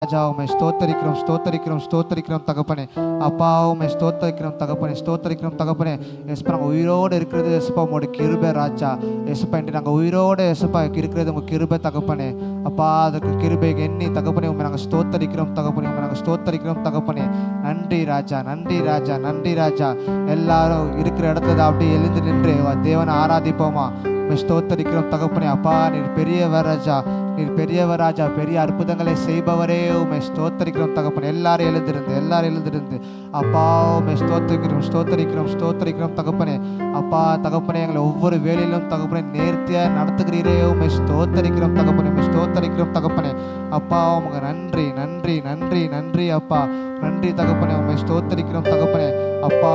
ராஜா உம்மை ஸ்தோத்தரிக்கிறோம் ஸ்தோத்தரிக்கிறோம் ஸ்தோத்தரிக்கிறோம் தகப்பனே. அப்பா உம்மை ஸ்தோத்தரிக்கிறோம் தகப்பனே, ஸ்தோத்தரிக்கிறோம் தகப்பனே. எஸ்ப்பா நாங்கள் உயிரோடு இருக்கிறது எஸ்ப்பா உங்களுடைய கிருபை ராஜா. எஸ்ப்பா இன்று நாங்கள் உயிரோடு எஸ்ப்பா இருக்கிறது உங்கள் கிருபை தகப்பனே. அப்பா அதுக்கு கிருபை எண்ணி தகப்பனே உண்மை நாங்கள் ஸ்தோத்தரிக்கிறோம் தகப்பனே, உண்மை நாங்கள் ஸ்தோத்தரிக்கிறோம் தகப்பனே. நன்றி ராஜா, நன்றி ராஜா, நன்றி ராஜா. எல்லாரும் இருக்கிற இடத்துல அப்படியே எழுந்து நின்று தேவனை ஆராதிப்போமா. ஸ்தோத்தரிக்கிறோம் தகப்பனே. அப்பா நீர் பெரியவர் ராஜா, நீர் பெரியவர் ராஜா, பெரிய அற்புதங்களை செய்பவரே உம்மை ஸ்தோத்தரிக்கிறோம் தகப்பனே. எல்லாரும் எழுந்திருந்து அப்பா உம்மை ஸ்தோத்தரிக்கிறோம் ஸ்தோத்தரிக்கிறோம் ஸ்தோத்தரிக்கிறோம் தகப்பனே. அப்பா தகப்பனே எங்களை ஒவ்வொரு வேலையிலும் தகப்பனே நேர்த்தியாக நடத்துகிறீரே உம்மை ஸ்தோத்தரிக்கிறோம் தகப்பனே, உம்மை ஸ்தோத்தரிக்கிறோம் தகப்பனே. அப்பா உமக்கு நன்றி நன்றி நன்றி நன்றி அப்பா, நன்றி தகப்பனே. உம்மை ஸ்தோத்தரிக்கிறோம் தகப்பனே. அப்பா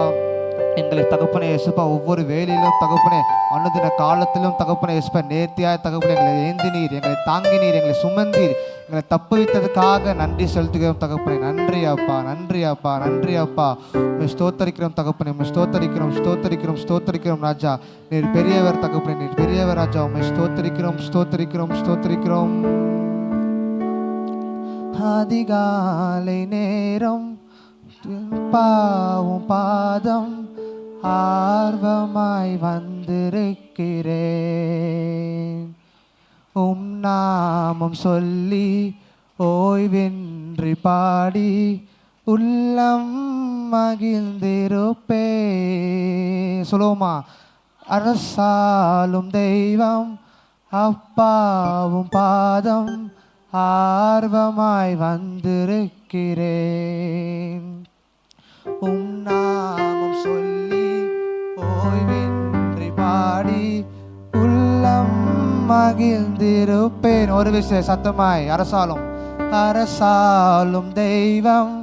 எங்களை தகப்பனே எஸ்ப்பா ஒவ்வொரு வேலையிலும் தகப்பனே, அனுதின காலத்திலும் தகப்பனே எஸ்ப்பா நேர்த்தியாய் தகப்பனே எங்களை ஏந்தினீர், எங்களை தாங்கினீர், எங்களை சுமந்தீர், எங்களை தப்புவித்ததுக்காக நன்றி செலுத்துகிறோம் தகப்பனே. நன்றி அப்பா, நன்றி அப்பா, நன்றி அப்பா. உம்மை ஸ்தோத்தரிக்கிறோம் தகப்பனே, உம்மை ஸ்தோத்தரிக்கிறோம் ஸ்தோத்தரிக்கிறோம் ஸ்தோத்தரிக்கிறோம் ராஜா. நீர் பெரியவர் தகப்பனே, நீர் பெரியவர் ராஜா. உம்மை ஸ்தோத்தரிக்கிறோம் ஸ்தோத்தரிக்கிறோம் ஸ்தோத்தரிக்கிறோம். அதிகாலை நேரம் பாவும் பாதம் ஆர்வமாய் வந்திருக்கிறேன். உம் நாமம் சொல்லி ஓய்வின்றி பாடி உள்ளம் மகிழ்ந்திருப்பே. சொல்லுவோமா? அரசாலும் தெய்வம் அப்பாவும் பாதம் ஆர்வமாய் வந்திருக்கிறேன். உம் நாமம் சொல்லி ஓய்வின்றி பாடி உள்ளம் மகிழ்ந்திருப்பேன். ஒரு விஷயம் சத்தமாய் அரசாலும் தெய்வம்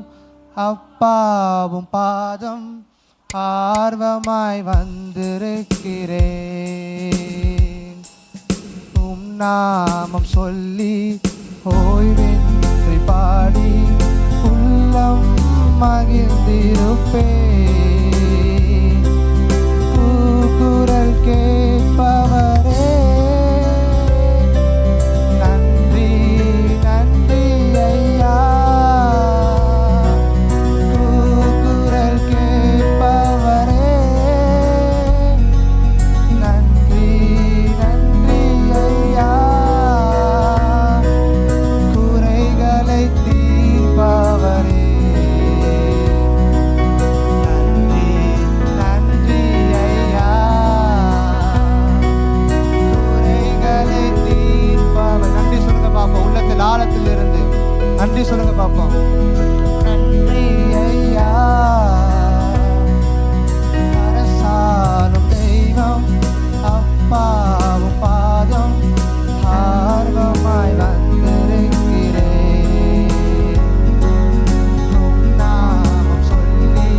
அப்பாவும் பாதம் ஆர்வமாய் வந்திருக்கிறேன். உம் நாமம் சொல்லி ஓய்வின்றி பாடி உள்ளம் மகிழ்ந்திருப்பேன். கூக்குரல் கேட்பவரே நன்றி நன்றி ஐயா. கூக்குரல் கேட்பவரே நன்றி நன்றி ஐயா. குறைகளை தீர்ப்பவரே ஆழத்தில் இருந்து நன்றி சொல்லுங்க பாப்போம். நன்றி ஐயா. அரசாலும் தெய்வம் அப்பாவும் பாதம் ஆர்வமாய் வந்திருக்கிறேன். உம் நாமம் சொல்லி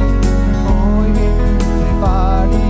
ஓய்வின்றி பாடி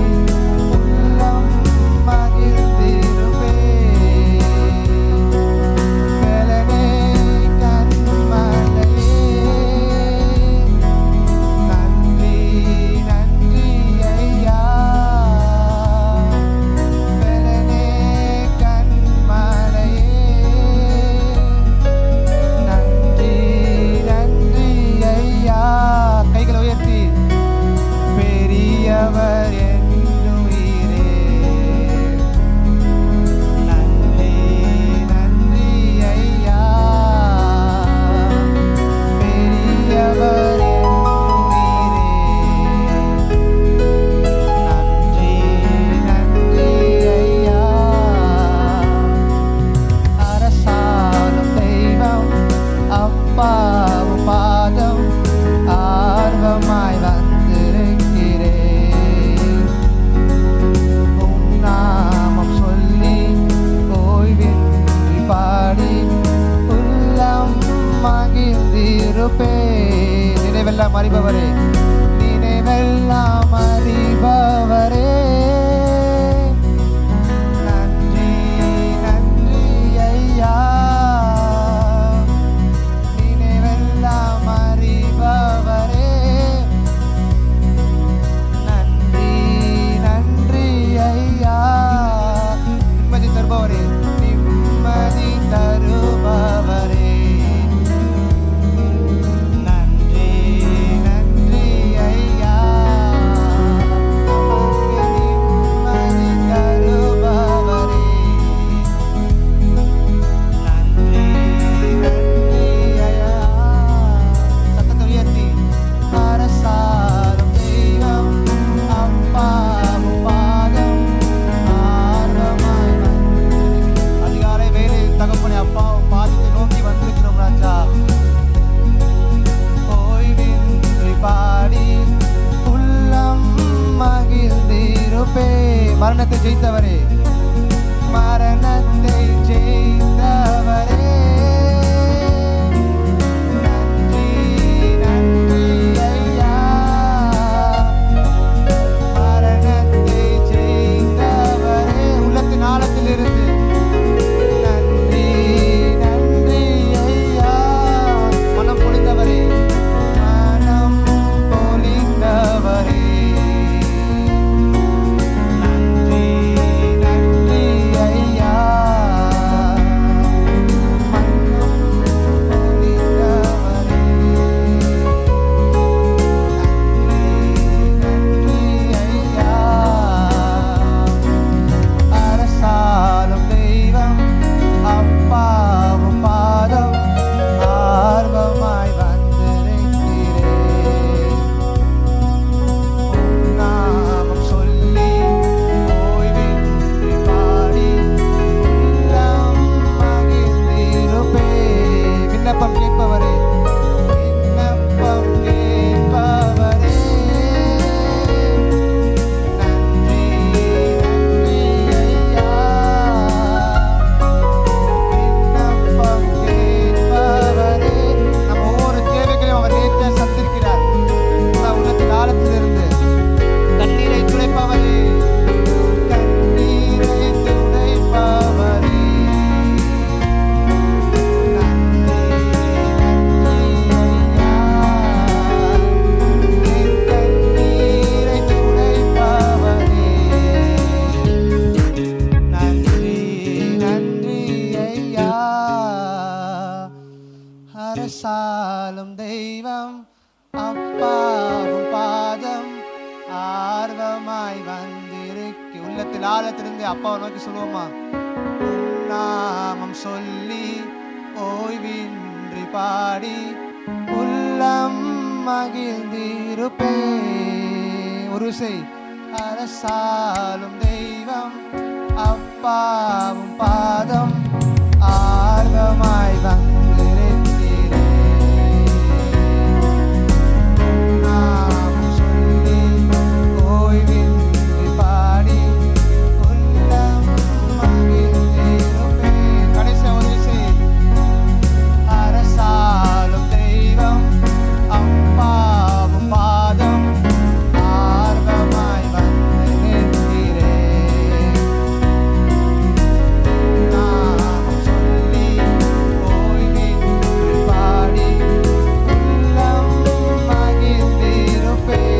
உள்ளம் மகிழ்ந்திருப்பேன். நினைவெல்லாம் அறிபவரே, நினைவெல்லாம் அறிபவரே நன்றி நன்றி ஐயா. நினைவெல்லாம் அறிபவரே நன்றி நன்றி ஐயா. நிம்மதி தருபவரே, நிம்மதி தருபவரே அரசாலும் தெய்வம் அப்பாவும் பாதம் ஆர்வமாய் வந்திருக்கு. உள்ளத்தில் ஆழத்திலிருந்து அப்பாவை நோக்கி சொல்லுவோமா? நாமம் சொல்லி ஓய்வின்றி பாடி உள்ளம் மகிழ்ந்திருப்பே. ஒரு செய் அரசாலும் தெய்வம் அப்பாவும் பாதம் ஆர்வமாய் வந்திருக்கிறே. நாமம் சொல்லி ஓய்வின்றி பாடி உள்ளம் மகிழ்ந்திருப்பே. கடைசி ஒரு செய் அரசாலும் தெய்வம் அப்பாவும் பாதம் ஆர்வமாய் வந்து நிற்கிறேன். நாமம் சொல்லி ஓய்வின்றி பாடி உள்ளம் மகிழ்ந்திருப்பேன்.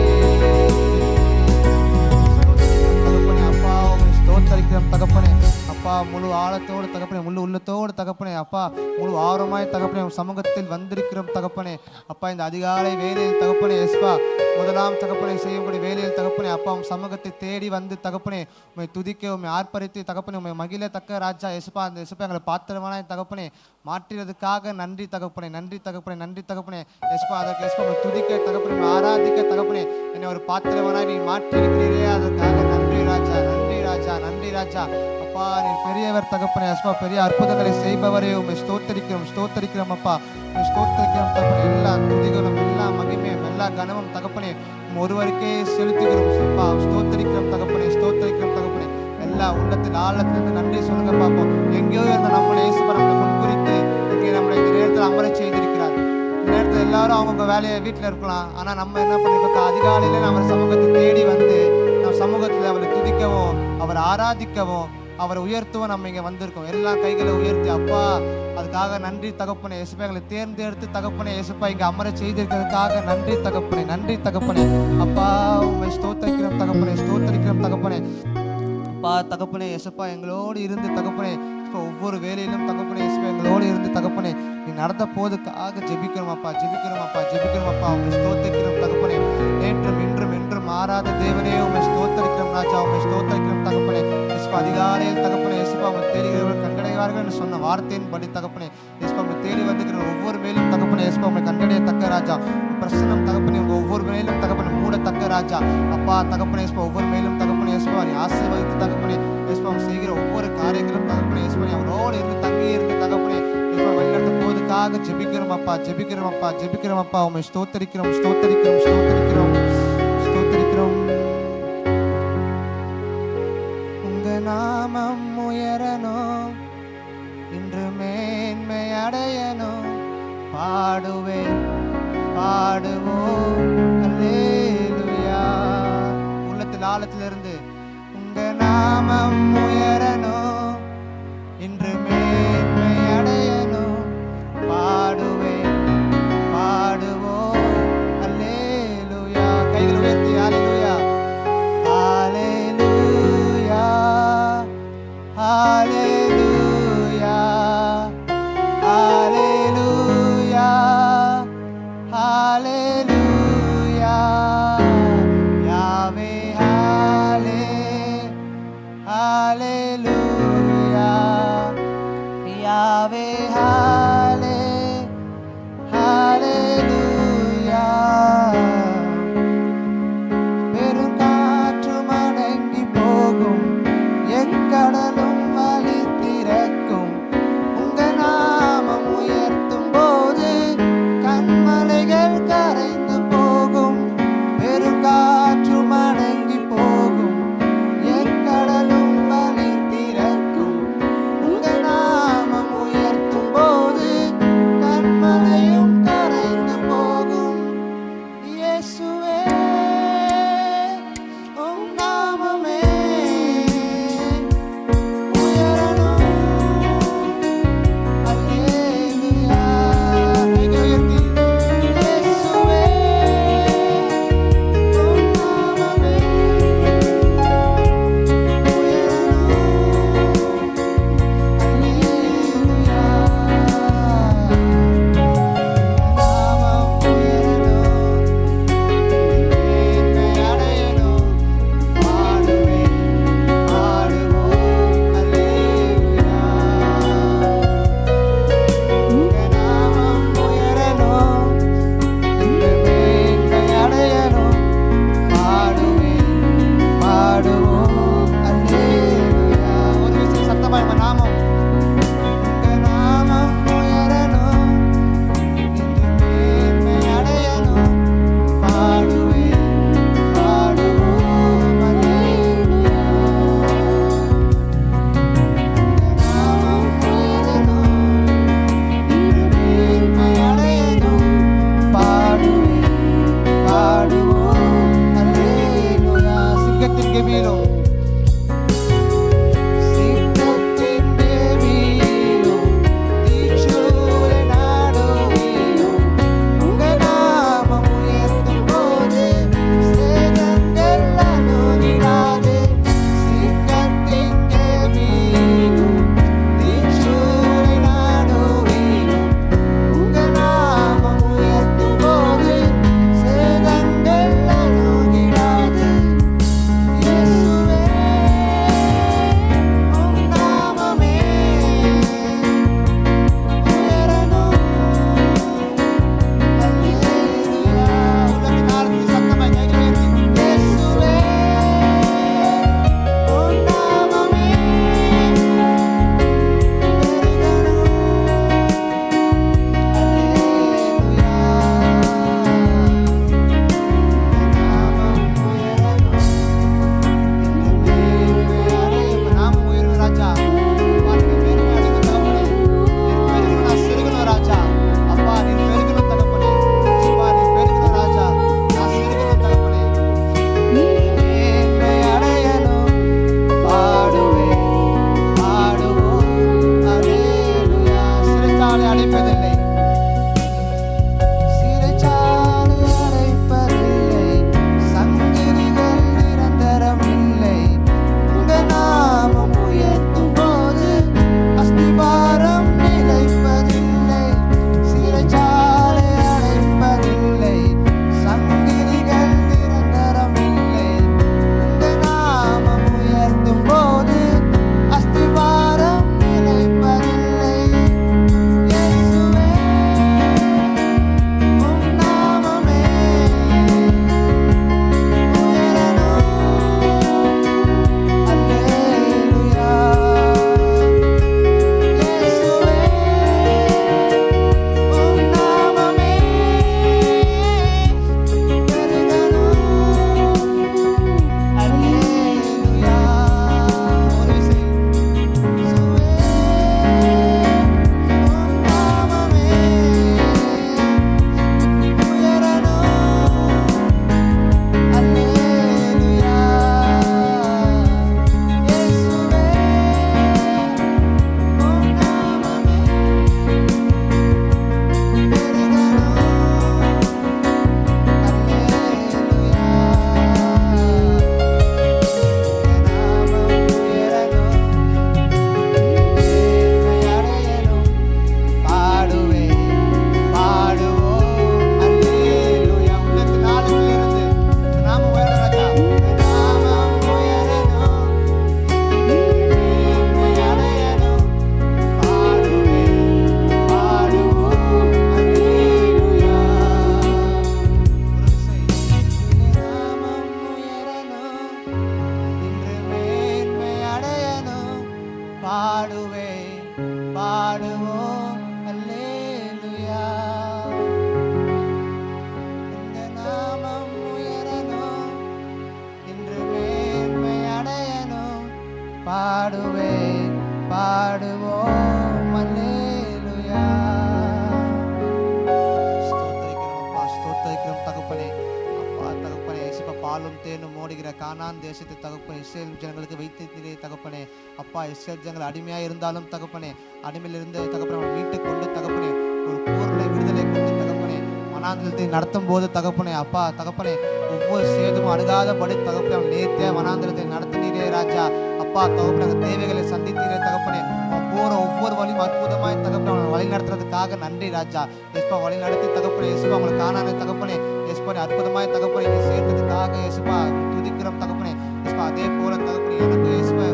தகப்பனே அப்பா உம்மை ஸ்தோத்தரிக்கிறோம் தகப்பனே. அப்பா முழு ஆழத்தோடு தகப்பனே, முழு உள்ளத்தோடு தகப்பனே, அப்பா முழு ஆர்வமாய் தகப்பனே உம் சமூகத்தில் வந்திருக்கிறோம் தகப்பனே. அப்பா இந்த அதிகாலை வேலையில் தகப்பனே எஸ்பா முதலாம் தகப்பனை செய்யக்கூடிய வேலையில் தகப்பனே அப்பா உம் சமூகத்தை தேடி வந்து தகப்பனே உம்மை துதிக்க உம்மை ஆர்ப்பரித்து தகப்பனே உம்மை மகிழத்தக்க ராஜா எஸ்பா அந்த எஸ்பா எங்களை பாத்திரமானாய் தகப்பனே மாற்றினதுக்காக நன்றி தகப்பனே, நன்றி தகப்பனே, நன்றி தகப்பனே எஸ்பா. அதற்கு எஸ்பா உம்மை துதிக்க தகப்பனே ஆராதிக்க தகப்பனே என்னை ஒரு பாத்திரமானாய் நீ மாற்றி இருக்கிறீரே அதற்காக நன்றி ராஜா, நன்றி ராஜா, நன்றி ராஜா. அப்பா நீர் பெரியவர் தகப்பனே எஸ்பா, பெரிய அற்புதங்களை செய்பவரே உம்மை ஸ்தோத்தரிக்கிறோம், ஸ்தோத்தரிக்கிறோம் அப்பா, உம்மை ஸ்தோத்தரிக்கிறோம் தகப்பனே. எல்லா துதிகளும் எல்லா மகிமையும் எல்லா கனமும் தகப்பனே ஒருவருக்கே செலுத்துகிறோம் அப்பா. ஸ்தோத்தரிக்கிறோம் தகப்பனே, ஸ்தோத்தரிக்கிறோம் தகப்பனே. எல்லா உள்ளத்தில் ஆழத்திலிருந்து நன்றி சொல்லுங்க பார்ப்போம். எங்கேயோ இருந்த நம்மளை இயேசுப்பா நம்மளை முன்குறித்து இங்கே நம்மளை இந்த நேரத்தில் அமர செய்திருக்கிறார். இந்த நேரத்தில் எல்லாரும் அவங்கவுங்க வேலையை வீட்டில் இருக்கலாம். ஆனால் நம்ம என்ன பண்ணிருக்கோம்? அதிகாலையில நம்ம சமூகத்தை தேடி வந்து நம்ம சமூகத்தில் அவரை துதிக்கவும் அவரை ஆராதிக்கவும் அவரை உயர்த்தவும் நம்ம இங்கே வந்திருக்கோம். எல்லா கைகளை உயர்த்தி அப்பா அதுக்காக நன்றி தகப்பனே. இயேசுப்பா எங்களை தேர்ந்தெடுத்து தகப்பனே இயேசுப்பா இங்கே அமர செய்திருக்கிறதுக்காக நன்றி தகப்பனே, நன்றி தகப்பனே. அப்பா உம்மை ஸ்தோத்தரிக்கிறோம் தகப்பனே, ஸ்தோத்தரிக்கிறோம் தகப்பனே. அப்பா தகப்பனே இயேசுப்பா எங்களோடு இருந்து தகப்பனே ஒவ்வொரு வேலையிலும் தகப்பனே இயேசுப்பா எங்களோடு இருந்து தகப்பனே நீ நடந்த போதுக்காக ஜெபிக்கிறோம் அப்பா, ஜெபிக்கிறோம் அப்பா, ஜெபிக்கிறோம் அப்பா. உம்மை ஸ்தோத்தரிக்கிறோம் தகப்பனே. நேற்றும் இன்றும் என்றும் மாறாத தேவனே உம்மை ஸ்தோத்தரிக்கிறோம் ராஜா, உம்மை ஸ்தோத்தரிக்கிறோம் தகப்பனே. இயேசுப்பா அதிகாலையில் தகப்பனே இயேசுப்பா உம்மை தேடுகிறவர்கள் கண்டடைவார்கள் என்று சொன்ன வார்த்தையின்படி தகப்பனே இயேசுப்பா உம்மை தேடி வந்துக்கிற ஒவ்வொரு மேலும் தகப்பனே இயேசுப்பா உம்மை கண்டடையத்தக்க ராஜா. பிரசனம் தகப்பனே உங்க ஒவ்வொரு மேலும் தகப்பனே மூடத்தக்க ராஜா. அப்பா தகப்பனே இயேசுப்பா ஒவ்வொரு மேலும் தகப்பனே இயேசுப்பா நீ ஆசீர்வதித்து தகப்பனே இயேசுப்பா செய்கிற ஒவ்வொரு காரியங்களும் தகப்பனே இயேசுப்பா அவரோடு இருந்து தங்கி இருந்து தகப்பனே இயேசுப்பா வழிநடத்த போவதுக்காக ஜெபிக்கிறோம் அப்பா, ஜெபிக்கிறோம் அப்பா, ஜெபிக்கிறோம் அப்பா. உம்மை ஸ்தோத்தரிக்கிறோம், ஸ்தோத்தரிக்கிறோம், ஸ்தோத்தரிக்கிறோம், ஸ்தோத்தரிக்கிறோம். உங்க நாமம் உயரணும், இன்று மேன்மை அடையணும், பாடுவேன் பாடுவோம் அல்லேலூயா. உள்ளத்தில் ஆழத்திலிருந்து உங்க நாமம் உயரணும், இன்று மேன்மை அடையணும், பாடுவேன் பாடுவோம் அல்லேலூயா. கைகள் உயர்த்தி அல்லேலூயா, அல்லேலூயா, அல்லேலூயா, அல்லேலூயா, அல்லேலூயா. யாவே ஹalleluya. பாலும் தேனும் ஓடுகிற கானான் தேசத்தை தகப்பனே இஸ்ரேல் ஜனங்களுக்கு வைத்திருக்கிறே தகப்பனே. அப்பா, இஸ்ரேல் ஜனங்கள் அடிமையாக இருந்தாலும் தகப்பனே, அடிமையிலிருந்து தகப்பனே அவனை மீட்டுக் கொண்டு தகப்பனே ஒரு பூர்ண விடுதலை கொண்டு தகப்பனே வனாந்திரத்தை நடத்தும் போது தகப்பனே, அப்பா தகப்பனே ஒவ்வொரு சேதமும் அணுகாதபடி தகப்பனே அவன் நேர்த்தியா வனாந்திரத்தை நடத்தினீரே ராஜா. அப்பா தகப்பனே அந்த தேவைகளை சந்தித்தீரே தகப்பனே. அவன் போற ஒவ்வொரு வழியும் அற்புதமாய் தகப்பனே அவனை வழி நடத்துறதுக்காக நன்றி ராஜா. எஸ்பா வழி நடத்தி தகப்பனே இயேசுப்பா அவங்களை காணானே தகப்பனே எஸ்பா அற்புதமாய் தகப்பனே நீ சேர்த்ததுக்காக இயேசுப்பா துதிக்கிறோம் தகப்பனே. இயேசுப்பா அதே போல தகப்பனே எனக்கு இயேசுப்பா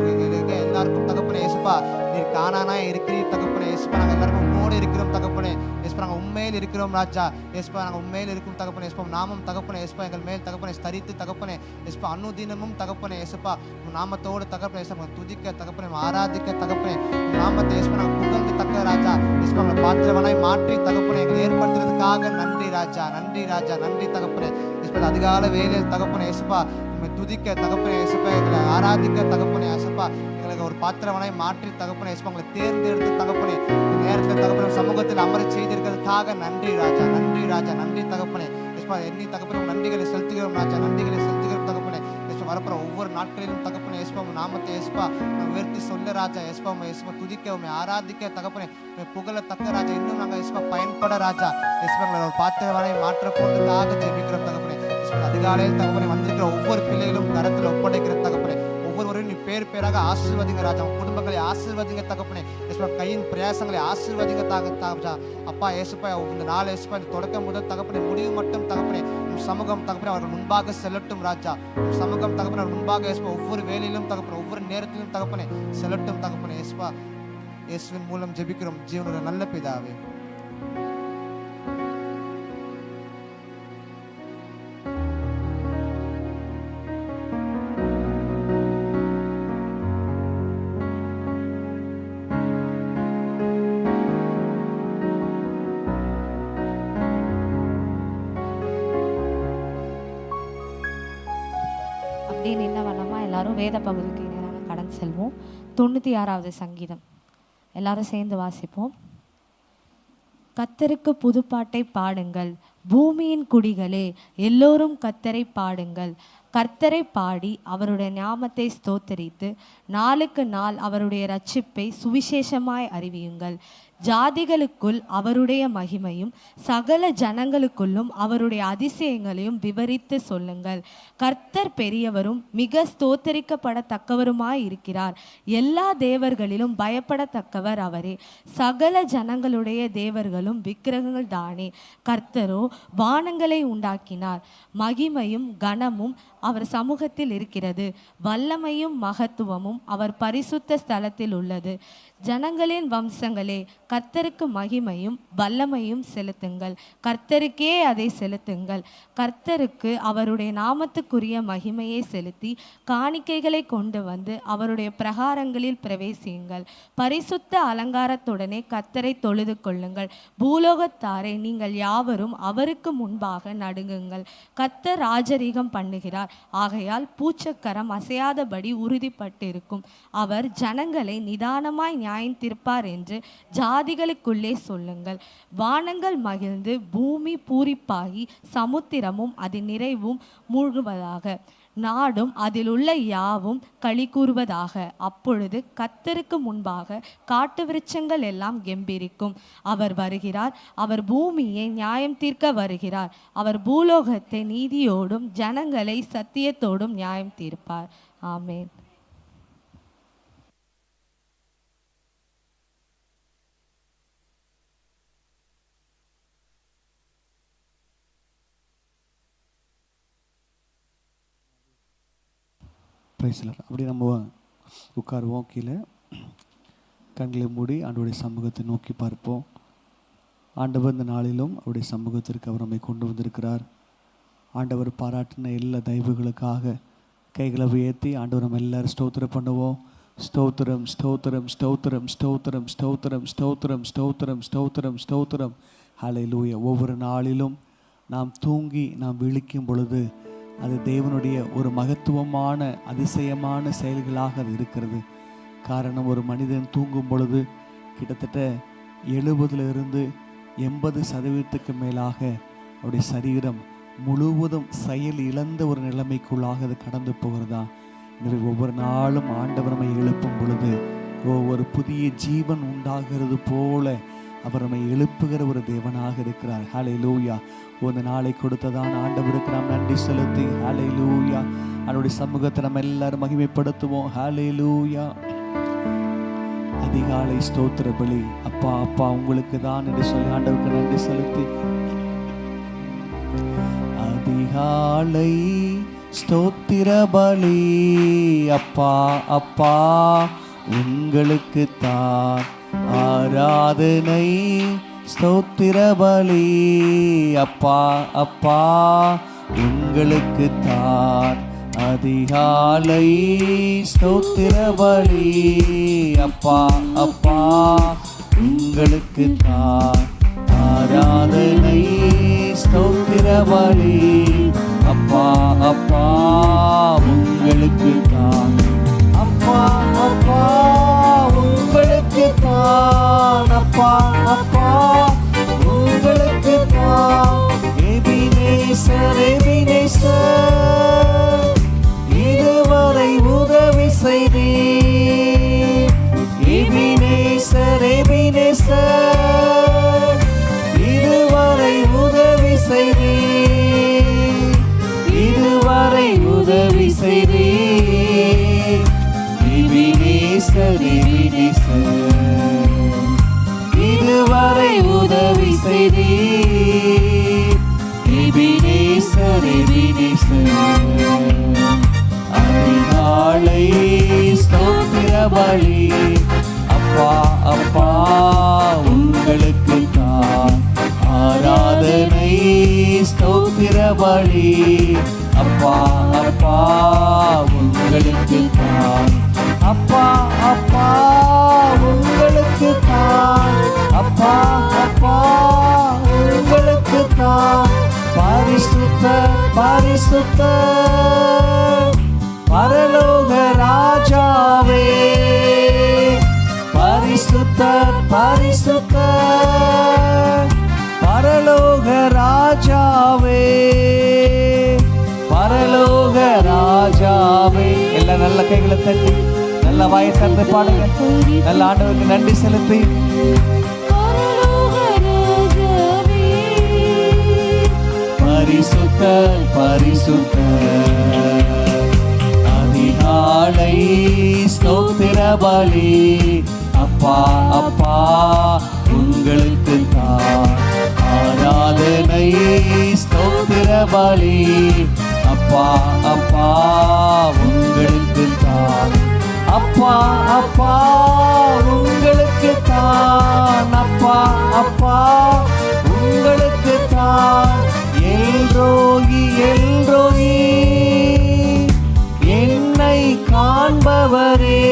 எல்லாருக்கும் தகப்பனே இயேசுப்பா நீர் காணானாய் இருக்கிறீர் தகப்பனே. இயேசுப்பா நாங்கள் எல்லாரும் உம்மோடு இருக்கிறோம் தகப்பனே. இயேசுப்பா நாங்கள் உண்மையில் இருக்கிறோம் ராஜா. இயேசுப்பா நாங்கள் உண்மையில் இருக்கும் தகப்பனே. இயேசுப்பா நாமம் தகப்பனே இயேசுப்பா எங்கள் மேல் தகப்பனே ஸ்தரித்து தகப்பனே இயேசுப்பா அனுதினமும் தகப்பனே இயேசுப்பா நாமத்தோடு தகப்பனே இயேசுப்பா துதிக்க தகப்பனே ஆராதிக்க தகப்பனே நாமத்தை இயேசுப்பா நாங்கள் புகழ்ந்து தக்க ராஜா. இயேசுப்பா எங்களை பாத்திரவனாய் மாற்றி தகப்பனே எங்களை ஏற்படுத்துறதுக்காக நன்றி ராஜா. நன்றி ராஜா. நன்றி தகப்பனே. இயேசுப்பா அதிகால வேலையில் தகப்பனே இயேசுப்பா துதிக்க தகப்பனே இயேசுப்பா எங்களை ஆராதிக்க தகப்பனே இயேசுப்பா எங்களுக்கு ஒரு பாத்திரவனாய் மாற்றி தகப்பனே இயேசுப்பா உங்களை தேர்ந்தெடுத்து தகப்பனே நேரத்தில் தகப்பனே சமூகத்தில் அமர செய்திருக்கிறதுக்காக நன்றி ராஜா. நன்றி ராஜா. நன்றி தகப்பனே இயேசுப்பா எண்ணி தகப்பனே நன்றிகளை செலுத்துகிறோம் ராஜா. நன்றிகளை செலுத்துகிறோம் தகப்பனே. இயேசுப்பா வரப்புற ஒவ்வொரு நாட்களிலும் தகப்பனே இயேசுப்பா நாமத்தை இயேசுப்பா உயர்த்தி சொல்ல ராஜா. இயேசுப்பா இயேசுப்பா துதிக்க உண்மை ஆராதிக்க தகப்பனே புகழ தக்க ராஜா. இன்னும் நாங்கள் இயேசுப்பா பயன்பட ராஜா. இயேசுப்பா எங்களை ஒரு பாத்திரவனாய் மாற்ற போவதற்காக ஜெபிக்கிறோம் தகப்பனே. அதிகாலையில் தகப்பனே வந்திருக்கிற ஒவ்வொரு பிள்ளைகளும் கரத்தில் ஒப்படைக்கிற தகப்பனே ஒவ்வொருவரையும் நீ பேர் பேராக ஆசீர்வதிங்க ராஜா. குடும்பங்களை ஆசீர்வதிங்க தகப்பனே. கையின் பிரயாசங்களை ஆசீர்வதிங்க ராஜா. அப்பா இயேசுப்பா இந்த நாள் இயேசுப்பா இந்த தொடக்கம் முதல் தகப்பனே முடிவு மட்டும் தகப்பனே சமூகம் தகப்பனே அவர்கள் முன்பாக செல்லட்டும் ராஜா. சமூகம் தகப்பனே அவர் முன்பாக இயேசுப்பா ஒவ்வொரு வேலையிலும் தகப்பனே ஒவ்வொரு நேரத்திலும் தகப்பனே செல்லட்டும் தகப்பனே. இயேசுப்பா இயேசுவின் மூலம் ஜெபிக்கிறோம் ஜீவனுடைய நல்ல பிதாவே. என்ன பண்ணாமா எல்லாரும் வேத பகுதிக்கு நேராக கடந்து செல்வோம். 96வது சங்கீதம் எல்லாரும் சேர்ந்து வாசிப்போம். கர்த்தருக்கு புதுப்பாட்டை பாடுங்கள், பூமியின் குடிகளே எல்லோரும் கர்த்தரை பாடுங்கள். கர்த்தரை பாடி அவருடைய நாமத்தை ஸ்தோத்தரித்து நாளுக்கு நாள் அவருடைய இரட்சிப்பை சுவிசேஷமாய் அறிவியுங்கள். ஜாதிகளுக்குள் அவருடைய மகிமையும் சகல ஜனங்களுக்குள்ளும் அவருடைய அதிசயங்களையும் விவரித்து சொல்லுங்கள். கர்த்தர் பெரியவரும் மிக ஸ்தோத்தரிக்கப்படத்தக்கவருமாய் இருக்கிறார். எல்லா தேவர்களிலும் பயப்படத்தக்கவர் அவரே. சகல ஜனங்களுடைய தேவர்களும் விக்கிரகங்கள் தானே. கர்த்தரோ வானங்களை உண்டாக்கினார். மகிமையும் கனமும் அவர் சமூகத்தில் இருக்கிறது. வல்லமையும் மகத்துவமும் அவர் பரிசுத்த ஸ்தலத்தில் உள்ளது. ஜனங்களின் வம்சங்களே கர்த்தருக்கு மகிமையும் வல்லமையும் செலுத்துங்கள். கர்த்தருக்கே அதை செலுத்துங்கள். கர்த்தருக்கு அவருடைய நாமத்துக்குரிய மகிமையை செலுத்தி காணிக்கைகளை கொண்டு வந்து அவருடைய பிரகாரங்களில் பிரவேசியுங்கள். பரிசுத்த அலங்காரத்துடனே கர்த்தரை தொழுது கொள்ளுங்கள். பூலோகத்தாரை நீங்கள் யாவரும் அவருக்கு முன்பாக நடுங்குங்கள். கர்த்தர் ராஜரீகம் பண்ணுகிறார். ஆகையால் பூச்சக்கரம் அசையாதபடி உறுதிப்பட்டிருக்கும். அவர் ஜனங்களை நிதானமாய் நியாயம் தீர்ப்பார் என்று ஜாதிகளுக்குள்ளே சொல்லுங்கள். வானங்கள் மகிழ்ந்து பூமி பூரிப்பாகி சமுத்திரமும் அதன் நிறைவும் மூழ்குவதாக. நாடும் அதில் உள்ள யாவும் களி கூறுவதாக. அப்பொழுது கர்த்தருக்கு முன்பாக காட்டு விருட்சங்கள் எல்லாம் கெம்பீரிக்கும். அவர் வருகிறார். அவர் பூமியை நியாயம் தீர்க்க வருகிறார். அவர் பூலோகத்தை நீதியோடும் ஜனங்களை சத்தியத்தோடும் நியாயம் தீர்ப்பார். ஆமென். பிரைஸ்லர். அப்படி நம்ம உட்காருவோம். கீழே கண்களை மூடி ஆண்டவருடைய சமூகத்தை நோக்கி பார்ப்போம். ஆண்டவர் இந்த நாளிலும் அவருடைய சமூகத்திற்கு அவர் நம்மை கொண்டு வந்திருக்கிறார். ஆண்டவர் பாராட்டின எல்லா தயவுகளுக்காக கைகளை உயர்த்தி ஆண்டவர் நம்ம எல்லாரும் ஸ்தோத்திரம் பண்ணுவோம். ஸ்தோத்திரம் ஸ்தோத்திரம் ஸ்தோத்திரம் ஸ்தோத்திரம் ஸ்தோத்திரம் ஸ்தோத்திரம் ஸ்தோத்திரம் ஸ்தோத்திரம் ஸ்தோத்திரம். ஹல்லேலூயா. ஒவ்வொரு நாளிலும் நாம் தூங்கி நாம் விழிக்கும் பொழுது அது தேவனுடைய ஒரு மகத்துவமான அதிசயமான செயல்களாக அது இருக்கிறது. காரணம், ஒரு மனிதன் தூங்கும் பொழுது கிட்டத்தட்ட 70% 80% மேலாக அவருடைய சரீரம் முழுவதும் செயல் இழந்த ஒரு நிலைமைக்குள்ளாக அது கடந்து போகிறதா? எனவே ஒவ்வொரு நாளும் ஆண்டவர் நம்மை எழுப்பும் பொழுது ஒரு புதிய ஜீவன் உண்டாகிறது போல அவர் நம்மை எழுப்புகிற ஒரு தேவனாக இருக்கிறார். ஹல்லேலூயா. ஒரு நாளை கொடுத்ததான் ஆண்டவருக்கு நாம் நன்றி செலுத்தி ஹல்லேலூயா அவருடைய சமூகத்தை நம்ம எல்லாரும் மகிமைப்படுத்துவோம். ஹல்லேலூயா. அதிகாலை ஸ்தோத்திர பலி அப்பா அப்பா உங்களுக்கு தான் என்று சொல்லி ஆண்டவருக்கு நன்றி செலுத்தி, அதிகாலை ஸ்தோத்திர பலி அப்பா அப்பா உங்களுக்கு தான் ஆராதனை, ஸ்தோத்திர பலி அப்பா அப்பா உங்களுக்கு தான் அதிகாலை ஸ்தோத்திர பலி அப்பா அப்பா உங்களுக்கு தான் ஆராதனை, ஸ்தோத்திர பலி அப்பா அப்பா உங்களுக்கு தான், அப்பா அப்பா உங்களுக்கு தான், அப்பா அப்பா உங்களுக்கு தான். எபினேசர் எபினேசர் இதுவரை உதவி செய்தீர். எபினேசர் எபினேசர் இதுவரை உதவி செய்தீர், இதுவரை உதவி செய்தீர். எபினேசர் எபினேசர் இதுவரை உதவி செய்தீர். எபினேசர் எபினேசர் அதிகாலை ஸ்தோத்திர பலி அப்பா அப்பா உங்களுக்கு தான் ஆராதனை, ஸ்தோத்திர பலி அப்பா அப்பா உங்களுக்கு தான், அப்பா அப்பா உங்களுக்கு தான், அப்பா அப்பா உங்களுக்கு தான். பரிசுத்த பரிசுத்த பரலோக ராஜாவே, பரிசுத்த பரிசுத்த பரலோக ராஜாவே, பரலோக ராஜாவே. எல்லாம் நல்ல கைகளை தட்டி நல்ல வாயை திறந்து பாடுங்க. நல்ல ஆண்டவருக்கு நன்றி செலுத்தி, பரிசுத்த பரிசுத்த அதிகாலை ஸ்தோத்திர பலி அப்பா அப்பா உங்களுக்கு தான் ஆராதனை, ஸ்தோத்திர பலி அப்பா அப்பா உங்களுக்கு தான், அப்பா அப்பா உங்களுக்கு தான், அப்பா அப்பா உங்களுக்கு தான். எல்ரோயி எல்ரோயி என்னை காண்பவரே,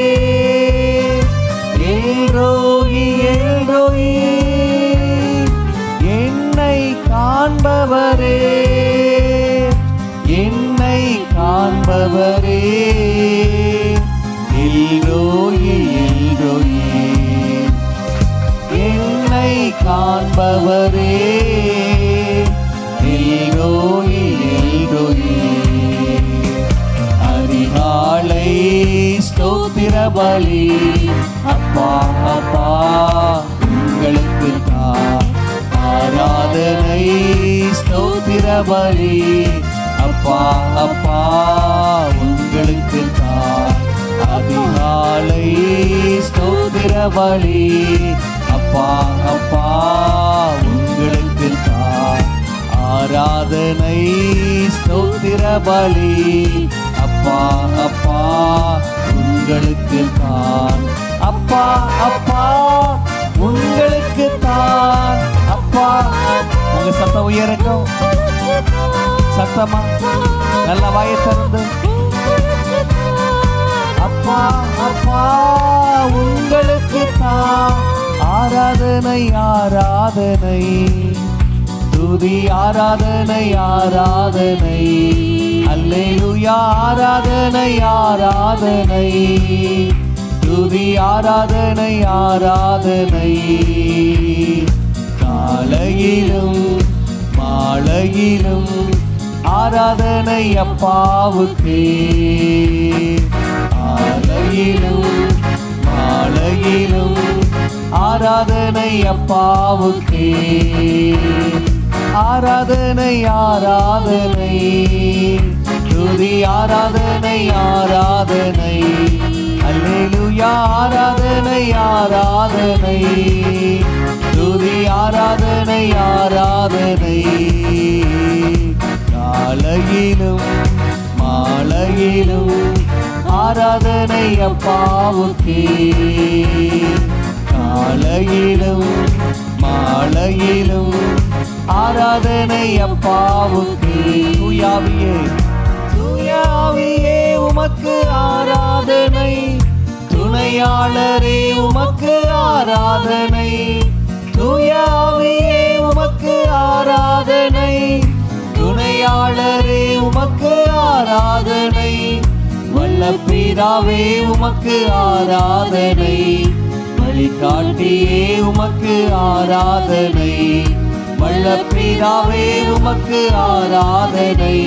எல்ரோயி எல்ரோயி என்னை காண்பவரே, என்னை காண்பவரே. எல்ரோயி எல்ரோயி என்னை காண்பவரே, எல்ரோயி எல்ரோயி அதிகாலை ஸ்தோத்திர பலி அப்பா அப்பா உங்களுக்கு தான் ஆராதனை, ஸ்தோத்திர பலி அப்பா அப்பா உங்களுக்கு தான் அதிகாலை ஸ்தோத்திர பலி அப்பா அப்பா உங்களுக்கு தான் ஆராதனை, ஸ்தோத்திர பலி அப்பா அப்பா உங்களுக்கு தான், அப்பா அப்பா உங்களுக்கு தான். அப்பா உங்க சத்தம் உயரட்டும், சத்தமா நல்ல வாயை திறந்து, அப்பா அப்பா உங்களுக்கு தான் ஆராதனை ஆராதனை, துதி ஆராதனை ஆராதனை, அல்லேலூயா ஆராதனை ஆராதனை, துதி ஆராதனை ஆராதனை. காலையிலும் மாலையிலும் ஆராதனை அப்பாவுக்கே. ஆலையிலும் மாலையிலும் ஆராதனை அப்பாவுக்கே. ஆராதனை ஆராதனை துதி ஆராதனை ஆராதனை. அல்லேலூயா ஆராதனை ஆராதனை துதி ஆராதனை ஆராதனை. காலையிலும் மாலையிலும் ஆராதனை அப்பாவுக்கே. காலையிலும் மாலையிலும் ஆராதனை அப்பாவுக்கே. தூயாவியே தூயாவியே உமக்கு ஆராதனை. துணையாளரே உமக்கு ஆராதனை. தூயாவியே உமக்கு ஆராதனை. துணையாளரே உமக்கு ஆராதனை. வல்ல பிதாவே உமக்கு ஆராதனை. வழிகாட்டியே உமக்கு ஆராதனை. வல்ல பிதாவே உமக்கு ஆராதனை.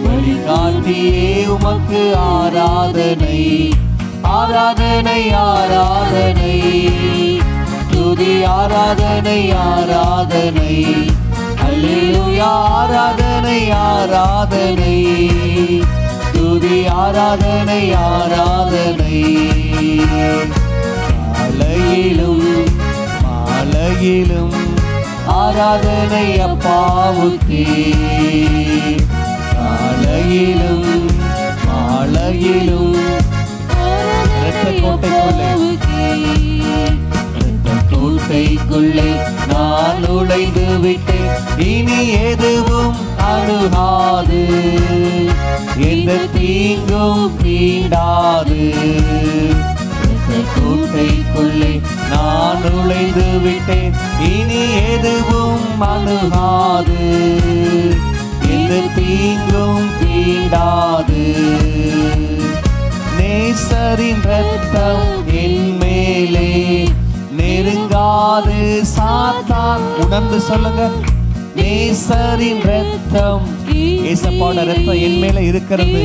வழிகாட்டியே உமக்கு ஆராதனை. ஆராதனை ஆராதனை துதி ஆராதனை ஆராதனை. அல்லேலூயா ஆராதனை ஆராதனை துதி ஆராதனை ஆராதனை. காலையிலும் மாலையிலும் ஆராதனை அப்பாவுக்கே. காலையிலும் மாலையிலும் கோட்டைக்குள்ளே நான் நுழைந்து விட்டேன். இனி எதுவும் அணுகாது. எந்த தீங்கும் தீண்டாது. கோட்டைக்குள்ளே நான் நுழைந்து விட்டேன். இனி எதுவும் அணுகாது. எந்த தீங்கும் தீண்டாது. நேசரின் ரத்தம் என் மேலே நெருங்காது. சாத்தான் உணர்ந்து சொல்லுங்க. நேசரின் ரத்தம், ஏசப்பாவோட ரத்தம் என் மேல இருக்கிறது.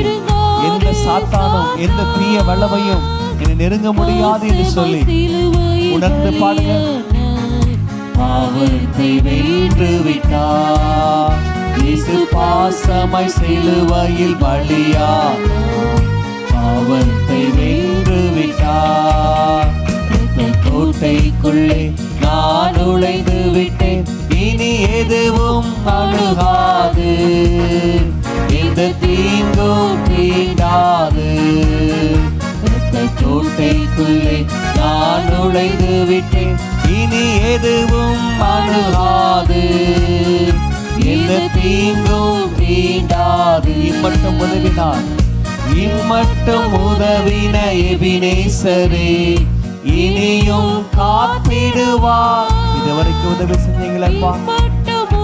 எந்த சாத்தானும் எந்த தீய வல்லமையும் என்னை நெருங்க முடியாது என்று சொல்லி உணர்ந்து பாடுங்க. பாவத்தை வென்று விட்டார் இயேசு பாசமாய் சிலுவையில் பலியானார். பாவத்தை வென்று விட்டார். கோட்டைக்குள்ளே நான் நுழைந்து விட்டேன். இனி எதுவும் அணுகாது. எந்த தீங்கும் தீண்டாது. கோட்டைக்குள்ளே நான் நுழைந்து விட்டேன். இனி எதுவும் அணுகாது. எந்த தீங்கும் தீண்டாது. இம்மட்டும் உதவினார். இம்மட்டும் உதவின எபினேசரே இனியும் காத்திடுவார். இதுவரைக்கும் உதவி செஞ்சீங்களப்பா,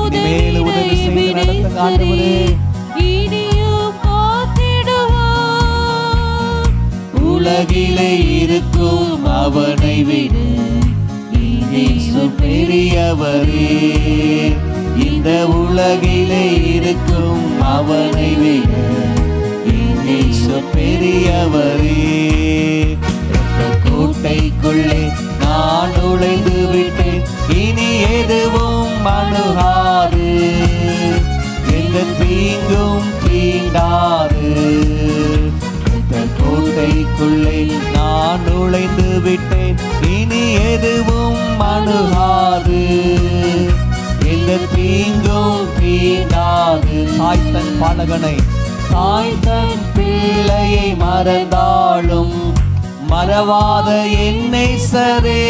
இனிமேல் உதவி செய்து நடத்துங்க ஆண்டவரே. உலகிலே இருக்கும் அவனை விட இயேசு பெரியவரே. இந்த உலகிலே இருக்கும் அவனை விட இயேசு பெரியவரே. கோட்டைக்குள்ளே நான் நுழைந்து விட்டேன். இனி எதுவும் அணுகாது. எந்த தீங்கும் தீண்டாது. கோட்டைக்குள்ளே நான் நுழைந்து விட்டேன். இனி எதுவும் அணுகாது. எந்த தீங்கும் தீண்டாது. தாய் தன் பாலகனை, தாய் தன் பிள்ளையை மறந்தாலும் மறவாத என்னை சரே.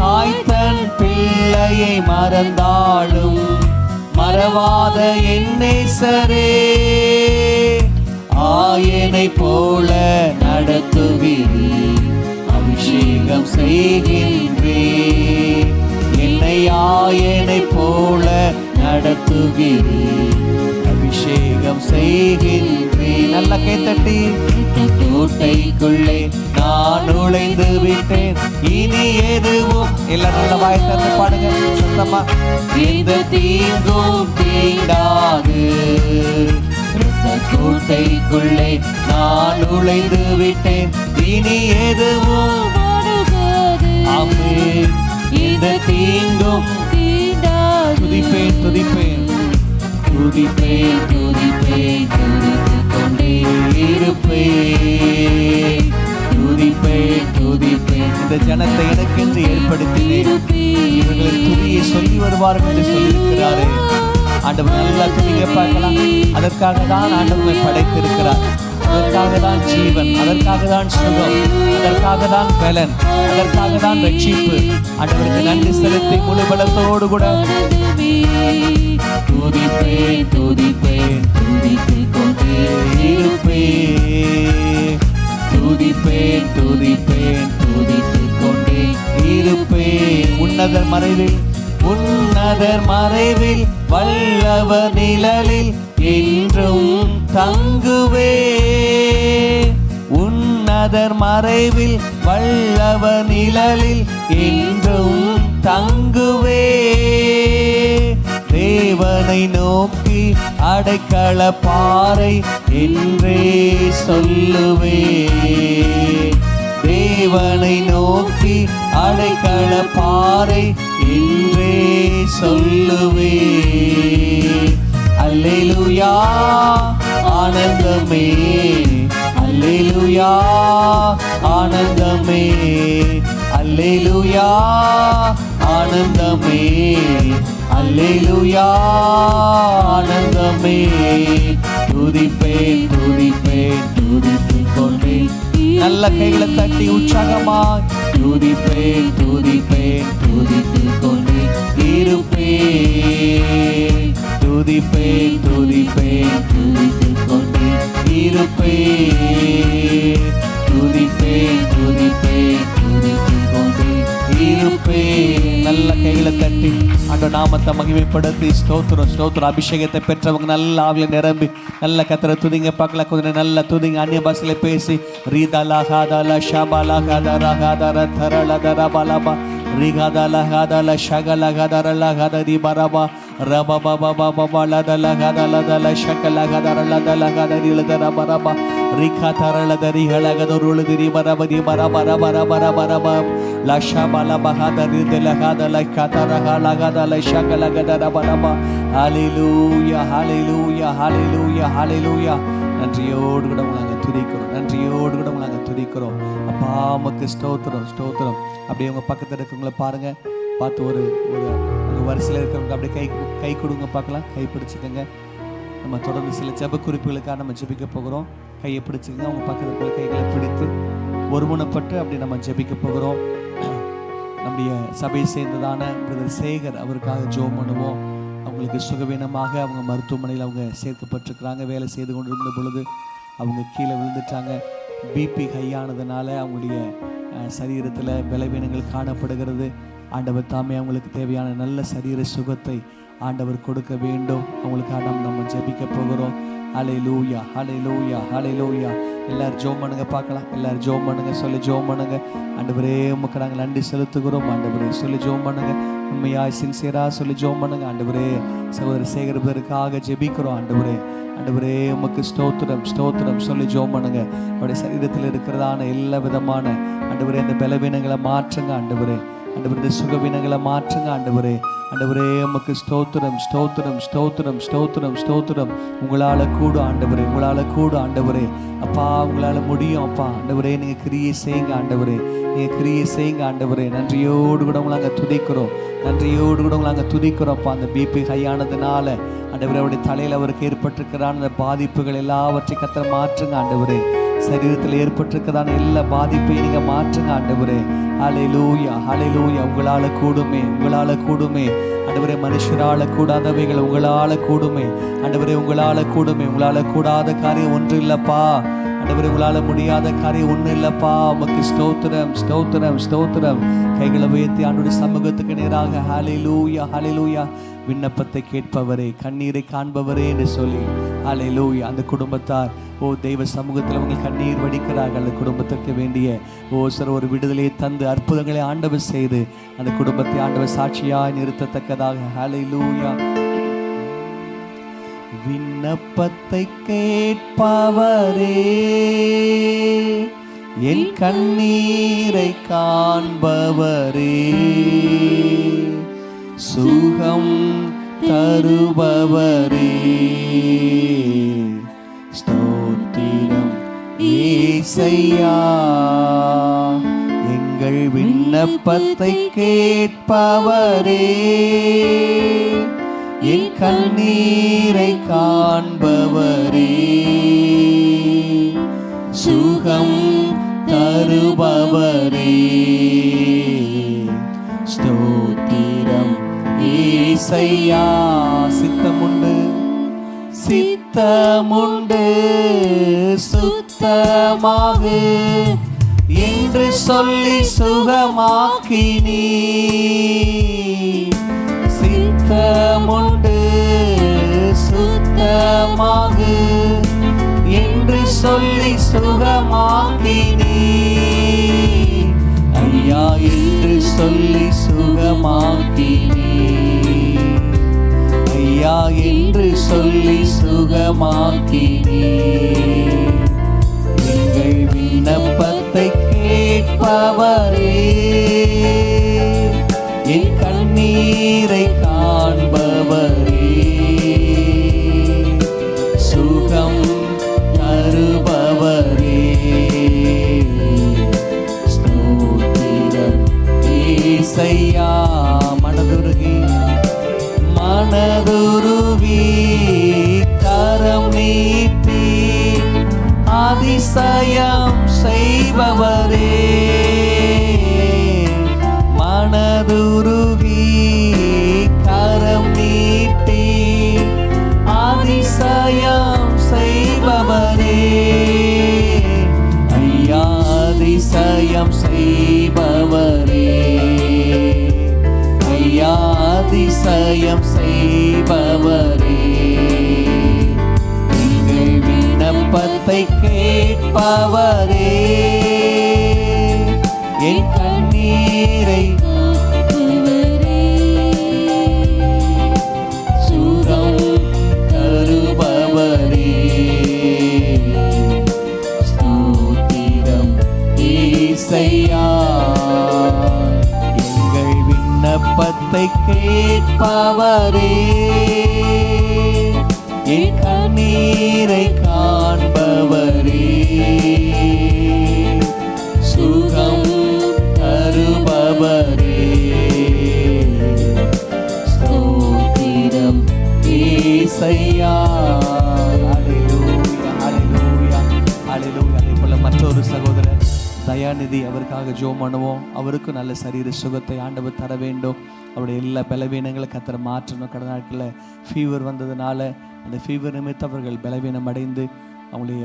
தாய் தன் பிள்ளையை மறந்தாலும் மறவாத என்னை சரே. ஆயனை போல நடத்துகிறேன், அபிஷேகம் செய்கின்றேன். என்னை ஆயனை போல நடத்துகிறேன், அபிஷேகம் செய்கின்றேன். நல்ல கைத்தட்டி கோட்டைக்குள்ளே நான் நுழைந்து விட்டேன், இனி எதுவும் இல்ல. நல்ல வாய் திறந்து பாடுங்க சத்தமா. எந்த தீங்கும் தீண்டாது, கோட்டைக்குள்ளே நான் நுழைந்து விட்டேன், இனி எதுவும் ஆமென். எந்த தீங்கும் தீண்டாது. துதிப்பேன் துதிப்பேன் துதிப்பேன் துதிப்பேன் துதித்துக் கொண்டே இருப்பேன். துதிப்பேன் துதிப்பேன். இந்த ஜனத்தை எனக்கென்று ஏற்படுத்தினேன், இவர்கள் துதியை சொல்லி வருவார்கள் என்று சொல்லியிருக்கிறாரே. ஆண்டவர் நல்லா துதிக்க பார்க்கலாம். அதற்காக தான் ஆண்டவர் படைத்திருக்கிறார். அதற்காக தான் ஜீவன், அதற்காக தான் சுகம், அதற்காக தான் பலன், அதற்காக தான் ரட்சிப்பு. ஆண்டவருக்கு நன்றி செலுத்தி முழு பலத்தோடு கூட துதிப்பேன் துதிப்பேன் துதித்துக் கொண்டே இருப்பேன். துதிப்பேன் துதிப்பேன் துதித்துக் கொண்டே இருப்பேன். உன்னதர் மறைவில் உன்னதர் மறைவில் வல்லவர் நிழலில் என்றும் தங்குவே. உன்னதர் மறைவில் வல்லவர் நிழலில் என்றும் தங்குவே. தேவனை நோக்கி அடைக்கல பாறை என்றே சொல்லுவே. தேவனை நோக்கி அடைக்கல பாறை என்றே சொல்லுவே. அல்லேலூயா ஆனந்தமே, அல்லேலூயா ஆனந்தமே, அல்லேலூயா ஆனந்தமே, அல்லேலூயா ஆனந்தமே. துதிப்பேன் துதிப்பேன் துதித்துக் கொண்டே. நல்ல கைகளை தட்டி உற்சாகமாய் துதிப்பேன் துதிப்பேன் துதித்துக் கொண்டே இருப்பேன். துதிப்பேன் துதிப்பேன் துதித்துக் கொண்டே இருப்பேன். துதிப்பேன் துதிப்பேன் துதித்துக் கொண்டே இருப்பேன். நல்ல கைகளை தட்டி ஆண்டவர் நாமத்தை மகிமைப்படுத்தி ஸ்தோத்திரம் ஸ்தோத்திரம். அபிஷேகத்தை பெற்றவங்க நல்ல ஆவில நிரம்பி நல்ல கத்தரை துதிங்க பார்க்கலாம். கொஞ்சம் நல்ல துதிங்க. அந்நிய பாஷையில பேசி ரீதாலா ஹாதாலா ஷாபாலா ஹாதாரா ஹாதாரா தரலா தரபாலாபா ரிகாதாலா ஹாதாலா ஷகலா ஹாதாரலா ஹாதரி பரபா ரபா பாபா பாபா லதலா ஹாதாலா தலா ஷகலா ஹாதாரலா தலா ஹாதரி லதரா பரபா ரிகா தரலா தரி ஹலகதொரு திரி பரபதி பரபா ரபா ரபா ரபா லஷா பாலா பஹாதரி தலா ஹாதாலா கதரஹா லகதலா ஷகலா ஹாதரா பரபா. ஹல்லேலூயா ஹல்லேலூயா ஹல்லேலூயா ஹல்லேலூயா. நன்றியோடு கூட நாங்கள் துதிக்கிறோம், நன்றியோடு கூட நாங்கள் துதிக்கிறோம். அப்பா உமக்கு ஸ்தோத்திரம் ஸ்தோத்திரம். அப்படியே உங்கள் பக்கத்தில் இருக்கிறவங்கள பாருங்கள், பார்த்து ஒரு உங்கள் வரிசையில் இருக்கிறவங்க அப்படியே கை கொடுங்க பார்க்கலாம். கை பிடிச்சிக்கோங்க. நம்ம தொடர்ந்து சில ஜெப குறிப்புகளுக்காக நம்ம ஜெபிக்க போகிறோம். கையை பிடிச்சிக்கங்க. அவங்க பக்கத்தில் இருக்கிற கைகளை பிடித்து ஒருமுனைப்பட்டு அப்படி நம்ம ஜெபிக்க போகிறோம். நம்முடைய சபையை சேர்ந்ததான பிரதர் சேகர், அவருக்காக ஜெபம் பண்ணுவோம். அவங்களுக்கு சுகவீனமாக அவங்க மருத்துவமனையில் அவங்க சேர்க்கப்பட்டிருக்கிறாங்க. வேலை செய்து கொண்டிருந்த பொழுது அவங்க கீழே விழுந்துட்டாங்க. பிபி ஹையானதுனால அவங்களுடைய சரீரத்தில் பலவீனங்கள் காணப்படுகிறது. ஆண்டவர் தாமே அவங்களுக்கு தேவையான நல்ல சரீர சுகத்தை ஆண்டவர் கொடுக்க வேண்டும். அவங்களுக்காக நம்ம ஜெபிக்க போகிறோம். ஹல்லேலூயா ஹல்லேலூயா ஹல்லேலூயா. எல்லாரும் ஜெபம் பண்ணுங்க பார்க்கலாம். எல்லாரும் ஜெபம் பண்ணுங்க, சொல்லி ஜெபம் பண்ணுங்க. ஆண்டவரே உமக்கு நாங்கள் நன்றி செலுத்துகிறோம். ஆண்டவரே சொல்லி ஜெபம் பண்ணுங்க. உண்மையாய் சின்சியரா சொல்லி ஜெபம் பண்ணுங்க. ஆண்டவரே சகோதரர் சேகரிப்பதற்காக ஜெபிக்கிறோம். ஆண்டவரே ஆண்டவரே உமக்கு ஸ்தோத்திரம் ஸ்தோத்திரம் சொல்லி ஜெபம் பண்ணுங்க. அவருடைய சரீரத்தில் இருக்கிறதான எல்லா விதமான ஆண்டவரே இந்த பலவீனங்களை மாற்றுங்க. ஆண்டவரே ஆண்டவரே இந்த சுகவீனங்களை மாற்றுங்க. ஆண்டவரே ஆண்டவரே உமக்கு ஸ்தோத்திரம் ஸ்தோத்திரம் ஸ்தோத்திரம் ஸ்தோத்திரம் ஸ்தோத்திரம். உங்களால் கூடும் ஆண்டவரே, உங்களால் கூடும் ஆண்டவரே. அப்பா உங்களால் முடியும் அப்பா. ஆண்டவரே நீங்கள் கிரியை செய்யுங்க ஆண்டவரே, நீங்கள் கிரியை செய்யுங்க ஆண்டவரே. நன்றியோடு கூட உங்களை நாங்கள் துதிக்கிறோம், நன்றியோடு கூட உங்களை நாங்கள் துதிக்கிறோம் அப்பா. அந்த பிபி ஹையானதுனால ஆண்டவரே அவருடைய தலையில் அவருக்கு ஏற்பட்டிருக்கிறான அந்த பாதிப்புகள் எல்லாவற்றையும் கத்தரை மாற்றுங்க ஆண்டவரே. சரீரத்தில் ஏற்பட்டிருக்கிறதான எல்லா பாதிப்பையும் நீங்கள் மாற்றுங்க ஆண்டவரே. ஹல்லேலூயா ஹல்லேலூயா. உங்களால் கூடுமே, உங்களால் கூடுமே ஆண்டவரே. மனுஷரால் கூடாதவைகள் உங்களால் கூடுமே ஆண்டவரே, உங்களால் கூடுமே. உங்களால் கூடாத காரியம் ஒன்று இல்லைப்பா ஆண்டவரே, உங்களால் முடியாத காரியம் ஒன்றும் இல்லைப்பா. உமக்கு ஸ்தோத்திரம் ஸ்தோத்திரம் ஸ்தோத்திரம். கைகளை உயர்த்தி ஆண்டவருடைய சமூகத்துக்கு நேராக ஹல்லேலூயா ஹல்லேலூயா. விண்ணப்பத்தை கேட்பவரே, கண்ணீரை காண்பவரே என்று சொல்லி ஹல்லேலூயா. அந்த குடும்பத்தார் தெய்வ சமூகத்தில் அவங்க கண்ணீர் வடிக்கிறார்கள். அந்த குடும்பத்திற்கு வேண்டிய சார் ஒரு விடுதலையை தந்து அற்புதங்களை ஆண்டவர் செய்து அந்த குடும்பத்தை ஆண்டவர் சாட்சியாய் நிறுத்தத்தக்கதாக ஹல்லேலூயா. விண்ணப்பத்தை கேட்பவரே, என் கண்ணீரை காண்பவரே, சுகம் தருபவரே, ஸ்தோத்திரம் ஏசையா. எங்கள் விண்ணப்பத்தை கேட்பவரே, என் கண்ணீரை காண்பவரே, சுகம் தருபவரே, ஸ்தோத்திரம் ஏசையா. சித்தமுண்டு சித்தமுண்டு சுத்தமாகு என்று சொல்லி சுகமாக்கினீ. சித்தமுண்டு சுத்தமாகு என்று சொல்லி சுகமாக்கினீ. ஐயா என்று சொல்லி சுகமாக்கினீ. ஐயா என்று சொல்லி சுகமாக்கினீ. எங்கள் விண்ணப்பத்தை கேட்பவரே, என் கண்ணீரை காண்பவரே, சுகம் தருபவரே, ஸ்தோத்திரம் ஏசையா. மனதுருகி மனதுருகி கரம் நீட்டி அதிசயம் செய்பவரே, மனதுருகி கரம் நீட்டி அதிசயம் செய்பவரே, ஐயா அதிசயம் செய்பவரே, ஐயா அதிசயம் செய்பவரே, எங்கள் விண்ணப்பத்தை கேட்பவரே, என் கண்ணீரை சுகம் தருபவரே, ஸ்தோத்திரம் ஏசையா. எங்கள் விண்ணப்பத்தை கேட்பவரே, என் கண்ணீரை காண்பவரே, சுகம் தருபவரே, ஸ்தோத்திரம் ஏசையா. ஹல்லேலூயா ஹல்லேலூயா ஹல்லேலூயா. அதேபோல மற்றொரு சகோதரர் தயாநிதி, அவருக்காக ஜெபம் பண்ணுவோம். அவருக்கு நல்ல சரீர சுகத்தை ஆண்டவர் தர வேண்டும். அவருடைய எல்லா பலவீனங்களை கத்தரை மாற்றணும். கடந்த நாட்களில் ஃபீவர் வந்ததுனால அந்த ஃபீவர் நிமித்தம் அவர்கள் பலவீனம் அடைந்து அவங்களுடைய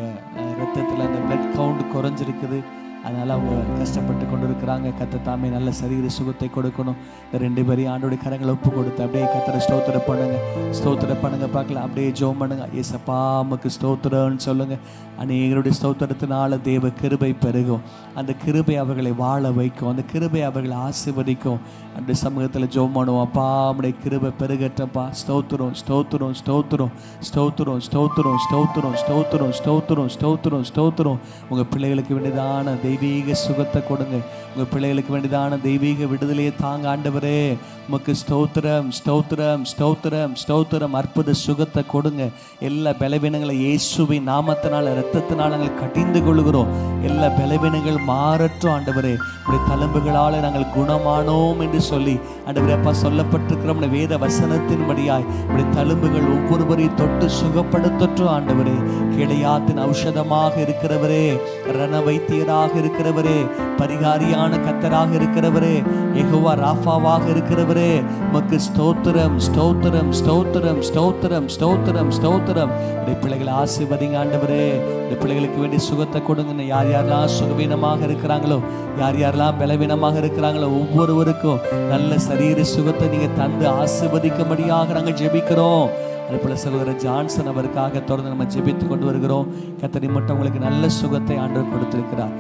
ரத்தத்தில் அந்த பிளட் கவுண்ட் குறைஞ்சிருக்குது. அதனால் அவங்க கஷ்டப்பட்டு கொண்டு இருக்கிறாங்க. கத்த தாமே நல்ல சரீர சுகத்தை கொடுக்கணும். இந்த 2 பேரையும் ஆண்டோடைய கரங்களை ஒப்பு கொடுத்து அப்படியே கத்தரை ஸ்தோத்திரம் பண்ணுங்க, ஸ்தோத்திரம் பண்ணுங்க பார்க்கலாம். அப்படியே ஜெபம் பண்ணுங்க. ஏசப்பா உமக்கு ஸ்தோத்திரம்னு சொல்லுங்க. அநேகருடைய ஸ்தோத்திரத்தினால தேவ கிருபை பெருகும். அந்த கிருபை அவர்களை வாழ வைக்கும். அந்த கிருபை அவர்களை ஆசீர்வதிக்கும். அந்த சமூகத்தில் ஜெபம் பண்ணுவோம். அப்பா உம்முடைய கிருபை பெருகட்டப்பா. ஸ்தோத்திரம் ஸ்தோத்திரம் ஸ்தோத்திரம் ஸ்தோத்திரம் ஸ்தோத்திரம் ஸ்தோத்திரம் ஸ்தோத்திரம் ஸ்தோத்திரம் ஸ்தோத்திரம் ஸ்தோத்திரம். உங்கள் பிள்ளைகளுக்கு வேண்டியதான தெய்வீக சுகத்தை கொடுங்க. உங்கள் பிள்ளைகளுக்கு வேண்டியதான தெய்வீக விடுதலையை தாங்க ஆண்டவரே. உமக்கு ஸ்தோத்திரம் ஸ்தோத்திரம் ஸ்தோத்திரம் ஸ்தோத்திரம். அற்புத சுகத்தை கொடுங்க. எல்லா பலவீனங்களை இயேசுவின் நாமத்தினால் இரத்தத்தினால் நாங்கள் கடிந்து கொள்கிறோம். எல்லா பலவீனங்கள் மாறட்டும் ஆண்டவரே. உடைய தழும்புகளால் நாங்கள் குணமானோம் என்று சொல்லி ஆண்டவரே அப்பா சொல்லப்பட்டிருக்கிற வேத வசனத்தின்படியாய் உடைய தழும்புகள் ஒவ்வொருவரையும் தொட்டு சுகப்படுத்தட்டும் ஆண்டவரே. கிளையாத்தின் ஔஷதமாக இருக்கிறவரே, ரண வைத்தியராக இருக்கிறவரே, பரிகாரியான கத்தராக இருக்கிறவரே, யெகோவா ராஃபாவாக இருக்கிறவரே, உமக்கு ஸ்தோத்திரம் ஸ்தோத்திரம் ஸ்தோத்திரம் ஸ்தோத்திரம் ஸ்தோத்திரம் ஸ்தோத்திரம். பிள்ளைகளை ஆசீர்வதிங்க ஆண்டவரே. இந்த பிள்ளைகளுக்கு வேண்டிய சுகத்தை கொடுங்க. யார் யாரெல்லாம் சுகவீனமாக இருக்கிறாங்களோ, யார் யாரெல்லாம் பலவீனமாக இருக்கிறாங்களோ, ஒவ்வொருவருக்கும் நல்ல சரீர சுகத்தை நீங்க தந்து ஆசீர்வதிக்கும்படியாக நாங்கள் ஜெபிக்கிறோம். அதுபோல சகோதரர் ஜான்சன் அவருக்காக தொடர்ந்து நம்ம ஜெபித்து கொண்டு வருகிறோம். கர்த்தர் மட்டும் உங்களுக்கு நல்ல சுகத்தை ஆண்டவர் கொடுத்திருக்கிறார்.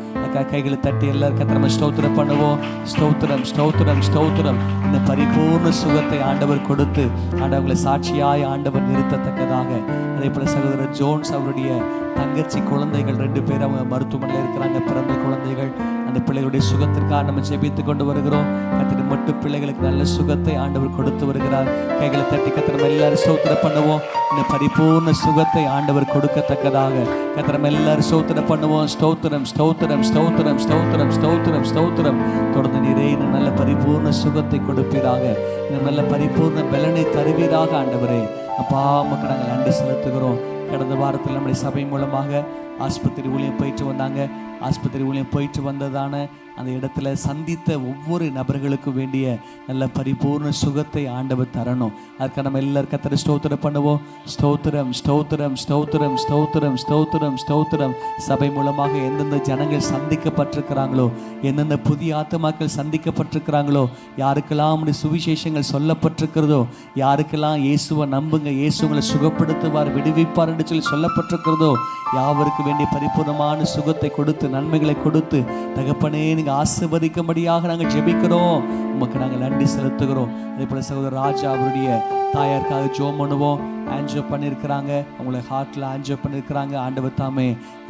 கைகளை தட்டி எல்லாரும் கர்த்தர் நம்ம ஸ்தோத்திரம் பண்ணுவோம். ஸ்தோத்திரம் ஸ்தோத்திரம் ஸ்தோத்திரம். இந்த பரிபூர்ண சுகத்தை ஆண்டவர் கொடுத்து ஆண்டவர்களை சாட்சியாய் ஆண்டவர் நிறுத்தத்தக்கதாக. அதே போல சகோதரர் ஜோன்ஸ் அவருடைய தங்கச்சி குழந்தைகள் 2 பேர் அவங்க மருத்துவமனையில் இருக்கிறாங்க, பிறந்த குழந்தைகள். அந்த பிள்ளைகளுடைய சுகத்திற்காக நம்ம ஜெபித்து கொண்டு வருகிறோம். கர்த்தர் மட்டும் பிள்ளைகளுக்கு நல்ல சுகத்தை ஆண்டவர் கொடுத்து வருகிறார். கைகளை தட்டி கர்த்தர் நம்ம எல்லாரும் ஸ்தோத்திரம் பண்ணுவோம். இந்த பரிபூர்ண சுகத்தை ஆண்டவர் கொடுக்கத்தக்கதாக கர்த்தர் நம்ம எல்லாரும் ஸ்தோத்திரம் பண்ணுவோம். ஸ்தோத்திரம் ஸ்தோத்திரம் ஸ்தோத்திரம் ஸ்தோத்திரம் ஸ்தோத்திரம் ஸ்தோத்திரம். தொடர்ந்து நிறைய நல்ல பரிபூர்ண சுகத்தை கொடுப்பீராக. இந்த நல்ல பரிபூர்ண பலனை தருவீராக ஆண்டவரே. அப்பா உமக்கு நாங்கள் நன்றி செலுத்துகிறோம். கடந்த வாரத்தில் நம்முடைய சபை மூலமாக ஆஸ்பத்திரி ஊழியம் போயிட்டு வந்தாங்க. ஆஸ்பத்திரி ஊழியம் போயிட்டு வந்ததான அந்த இடத்துல சந்தித்த ஒவ்வொரு நபர்களுக்கும் வேண்டிய நல்ல பரிபூர்ண சுகத்தை ஆண்டவர் தரணும். அதுக்காக நம்ம எல்லாரும் கர்த்தரை ஸ்தோத்திரம் பண்ணுவோம். ஸ்தோத்திரம் ஸ்தோத்திரம் ஸ்தோத்திரம் ஸ்தோத்திரம் ஸ்தோத்திரம் ஸ்தோத்திரம். சபை மூலமாக எந்தெந்த ஜனங்கள் சந்திக்கப்பட்டிருக்கிறாங்களோ, எந்தெந்த புதிய ஆத்துமாக்கள் சந்திக்கப்பட்டிருக்கிறாங்களோ, யாருக்கெல்லாம் சுவிசேஷங்கள் சொல்லப்பட்டிருக்கிறதோ, யாருக்கெல்லாம் இயேசுவை நம்புங்க, இயேசு உங்களை சுகப்படுத்துவார், விடுவிப்பார் என்று சொல்லி சொல்லப்பட்டிருக்கிறதோ, யாவருக்கு வேண்டிய பரிபூர்ணமான சுகத்தை கொடுத்து நன்மைகளை கொடுத்து தகப்பனே ஆசீர்வதிக்கும்படியாக நாங்கள் ஜெபிக்கிறோம். உமக்கு நாங்கள் நன்றி செலுத்துகிறோம். அதே போல சகோதரர் ராஜா அவருடைய தாயாருக்காக ஜெபம் பண்ணுவோம். ஆன்ஜியோ பண்ணியிருக்கிறாங்க, அவங்கள ஹார்ட்டில் ஆன்ஜியோ பண்ணியிருக்கிறாங்க. ஆண்டவர் தாமே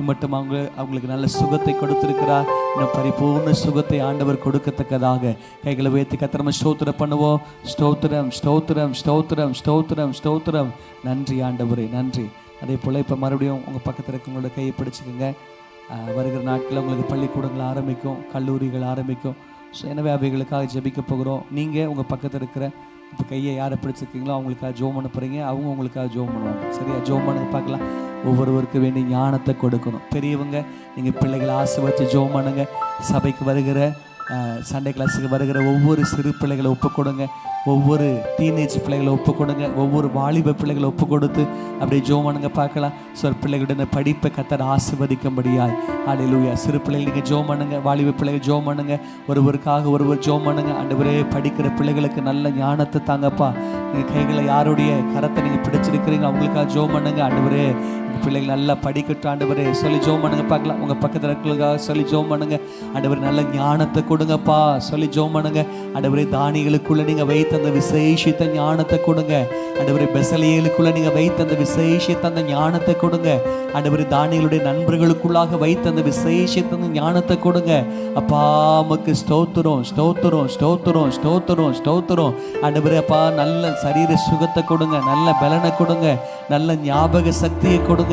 மட்டும் அவங்களுக்கு நல்ல சுகத்தை கொடுத்திருக்கிறார். இன்னும் பரிபூர்ண சுகத்தை ஆண்டவர் கொடுக்கத்தக்கதாக கைகளை உயர்த்தி கர்த்தரை ஸ்தோத்திரம் பண்ணுவோம். ஸ்தோத்திரம் ஸ்தோத்திரம் ஸ்தோத்திரம் ஸ்தோத்திரம் ஸ்தோத்திரம். நன்றி ஆண்டவரே, நன்றி. அதே போல் இப்போ மறுபடியும் உங்கள் பக்கத்தில் இருக்கவங்களோட கையை பிடிச்சிக்கோங்க. வருகிற நாட்களில் உங்களுக்கு பள்ளிக்கூடங்கள் ஆரம்பிக்கும், கல்லூரிகள் ஆரம்பிக்கும். ஸோ எனவே அவைகளுக்காக ஜெபிக்க போகிறோம். நீங்கள் உங்கள் பக்கத்தில் இருக்கிற இப்போ கையை யாரை பிடிச்சிருக்கீங்களோ அவங்களுக்காக ஜெபம் பண்ண போகிறீங்க, அவங்க உங்களுக்காக ஜெபம் பண்ணுவாங்க. சரியா? ஜெபம் பண்ணுங்க பார்க்கலாம். ஒவ்வொருவருக்கு வேண்டிய ஞானத்தை கொடுக்கணும். பெரியவங்க நீங்கள் பிள்ளைகளை ஆசீர்வதித்து ஜெபம் பண்ணுங்க. சபைக்கு வருகிற சண்டே கிளாஸுக்கு வருகிற ஒவ்வொரு சிறு பிள்ளைகளை ஒப்பு கொடுங்க, ஒவ்வொரு டீனேஜ் பிள்ளைகளை ஒப்பு கொடுங்க, ஒவ்வொரு வாலிப பிள்ளைகளை ஒப்பு கொடுத்து அப்படியே ஜெபம் பண்ணுங்க பார்க்கலாம். ஸோ பிள்ளைகளுடைய படிப்பை கர்த்தர் ஆசீர்வதிக்கும்படியாய். ஹல்லேலூயா. சிறு பிள்ளைகள் நீங்கள் ஜெபம் பண்ணுங்க, வாலிப பிள்ளைகள் ஜெபம் பண்ணுங்க, ஒருவருக்காக ஒருவர் ஜெபம் பண்ணுங்க. ஆண்டவரே படிக்கிற பிள்ளைகளுக்கு நல்ல ஞானத்தை தாங்கப்பா. நீங்கள் கைகளை யாருடைய கரத்தை நீங்கள் பிடிச்சிருக்கிறீங்க அவங்களுக்காக ஜெபம் பண்ணுங்க. ஆண்டவரே பிள்ளைகள் நல்லா படிக்கட்டும் ஆண்டவரே சொல்லி ஜெபம் பண்ணுங்க பார்க்கலாம். உங்கள் பக்கத்தில் இருக்கிறதுக்காக சொல்லி ஜெபம் பண்ணுங்க. ஆண்டவரே நல்ல ஞானத்தை கொடுங்கப்பா சொல்லி ஜெபம் பண்ணுங்க. ஆண்டவரே தானிகளுக்குள்ள நீங்கள் வைத்த அந்த விசேஷித்த ஞானத்தை கொடுங்க. ஆண்டவரே பெசலேலுக்குள்ள நீங்கள் வைத்த அந்த விசேஷித்த அந்த ஞானத்தை கொடுங்க. ஆண்டவரே தானியலுடைய நண்பர்களுக்குள்ளாக வைத்த அந்த விசேஷித்த அந்த ஞானத்தை கொடுங்க. அப்பா உமக்கு ஸ்தோத்திரம் ஸ்தோத்திரம் ஸ்தோத்திரம் ஸ்தோத்திரம் ஸ்தோத்திரம். ஆண்டவரே அப்பா நல்ல சரீர சுகத்தை கொடுங்க, நல்ல பலனை கொடுங்க, நல்ல ஞாபக சக்தியை கொடுங்க.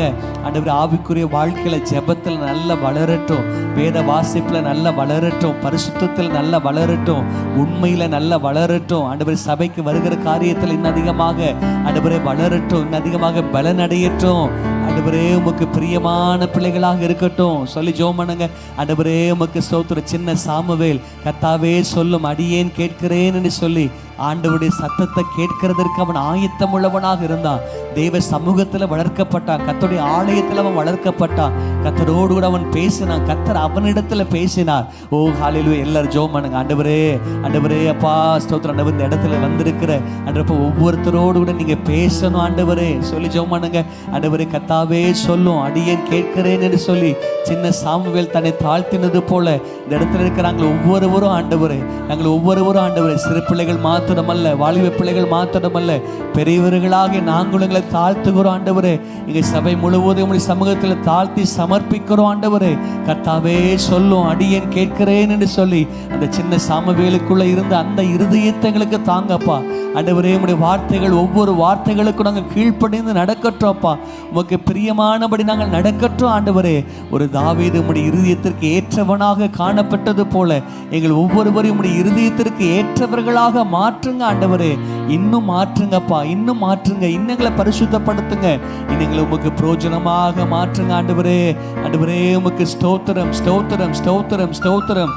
ஆண்டவரே ஆவிக்குரிய வாழ்க்கையில ஜெபத்தில் நல்ல வளரட்டும், வேத வாசிப்புல நல்ல வளரட்டும், பரிசுத்தத்தில் நல்ல வளரட்டும், உண்மையில நல்ல வளரட்டும். ஆண்டவரே சபைக்கு வருகிற காரியத்தில் இன்னும் அதிகமாக ஆண்டவரே வளரட்டும், இன்னும் அதிகமாக பலன் அடையட்டும். ஆண்டவரே உமக்கு பிரியமான பிள்ளைகளாக இருக்கட்டும் சொல்லி ஜெபம் பண்ணுங்க. ஆண்டவரே உமக்கு ஸ்தோத்திரம். சின்ன சாமுவேல் கர்த்தாவே சொல்லும் அடியேன் கேட்கிறேன் என்று சொல்லி ஆண்டவருடைய சத்தத்தை கேட்கிறதற்கு அவன் ஆயத்தம் உள்ளவனாக இருந்தான். தெய்வ சமூகத்தில் வளர்க்கப்பட்டான், கர்த்தருடைய ஆலயத்தில் அவன் வளர்க்கப்பட்டான். கர்த்தரோடு கூட அவன் பேசினான், கர்த்தர் அவனிடத்துல பேசினார். ஓ ஹல்லேலூயா. எல்லாரும் ஜெபம் பண்ணுங்க. ஆண்டவரே ஆண்டவரே அப்பா ஸ்தோத்திரம். ஆண்டவர் இந்த இடத்துல வந்திருக்கிற ஆண்டவரே ஒவ்வொருத்தரோடு கூட நீங்க பேசணும் ஆண்டவரே சொல்லி ஜெபம் பண்ணுங்க. ஆண்டவரே கர்த்தாவே சொல்லும் அடியேன் கேட்கிறேன் என்று சொல்லி சின்ன சாமுவேல் தன்னை தாழ்த்தினது போல இந்த இடத்துல இருக்கிறாங்க ஒவ்வொருவரும் ஆண்டவரே. நாங்கள் ஒவ்வொருவரும் ஆண்டவரே சிறு பிள்ளைகள் மாத்திரமல்ல, வாலிப பிள்ளைகள் மாத்திரமல்ல, பெரியவர்களாக நாங்கள் எங்களை தாழ்த்துகிறோம் ஆண்டவரே. எங்க சபை முழுவதும் உங்களுடைய சமூகத்தில் தாழ்த்தி சமர்ப்பிக்கிறோம் ஆண்டவரே. கர்த்தாவே சொல்லும் அடியேன் கேட்கிறேன் என்று சொல்லி அந்த சின்ன சாமுவேலுக்குள்ள இருந்த அந்த இருதயத்தை எங்களுக்கு தாங்கப்பா. ஆண்டவரே உங்களுடைய வார்த்தைகள் ஒவ்வொரு வார்த்தைகளுக்கும் நாங்கள் கீழ்ப்படிந்து நடக்கட்டோம்ப்பா. உமக்கு பிரியமானபடி நாங்கள் நடக்கட்டும் ஆண்டவரே. ஒரு தாவீது உம்முடைய இருதயத்திற்கு ஏற்றவனாக காணப்பட்டது போல எங்கள் ஒவ்வொருவரையும் உம்முடைய இருதயத்திற்கு ஏற்றவர்களாக மாற்றுங்க ஆண்டவரே. இன்னும் மாற்றுங்கப்பா, இன்னும் மாற்றுங்க, இன்னங்களை பரிசுத்தப்படுத்துங்க, இன்னங்களை உமக்கு பிரயோஜனமாக மாற்றுங்க ஆண்டவரே. ஆண்டவரே உமக்கு ஸ்தோத்திரம், ஸ்தோத்திரம், ஸ்தோத்திரம், ஸ்தோத்திரம்.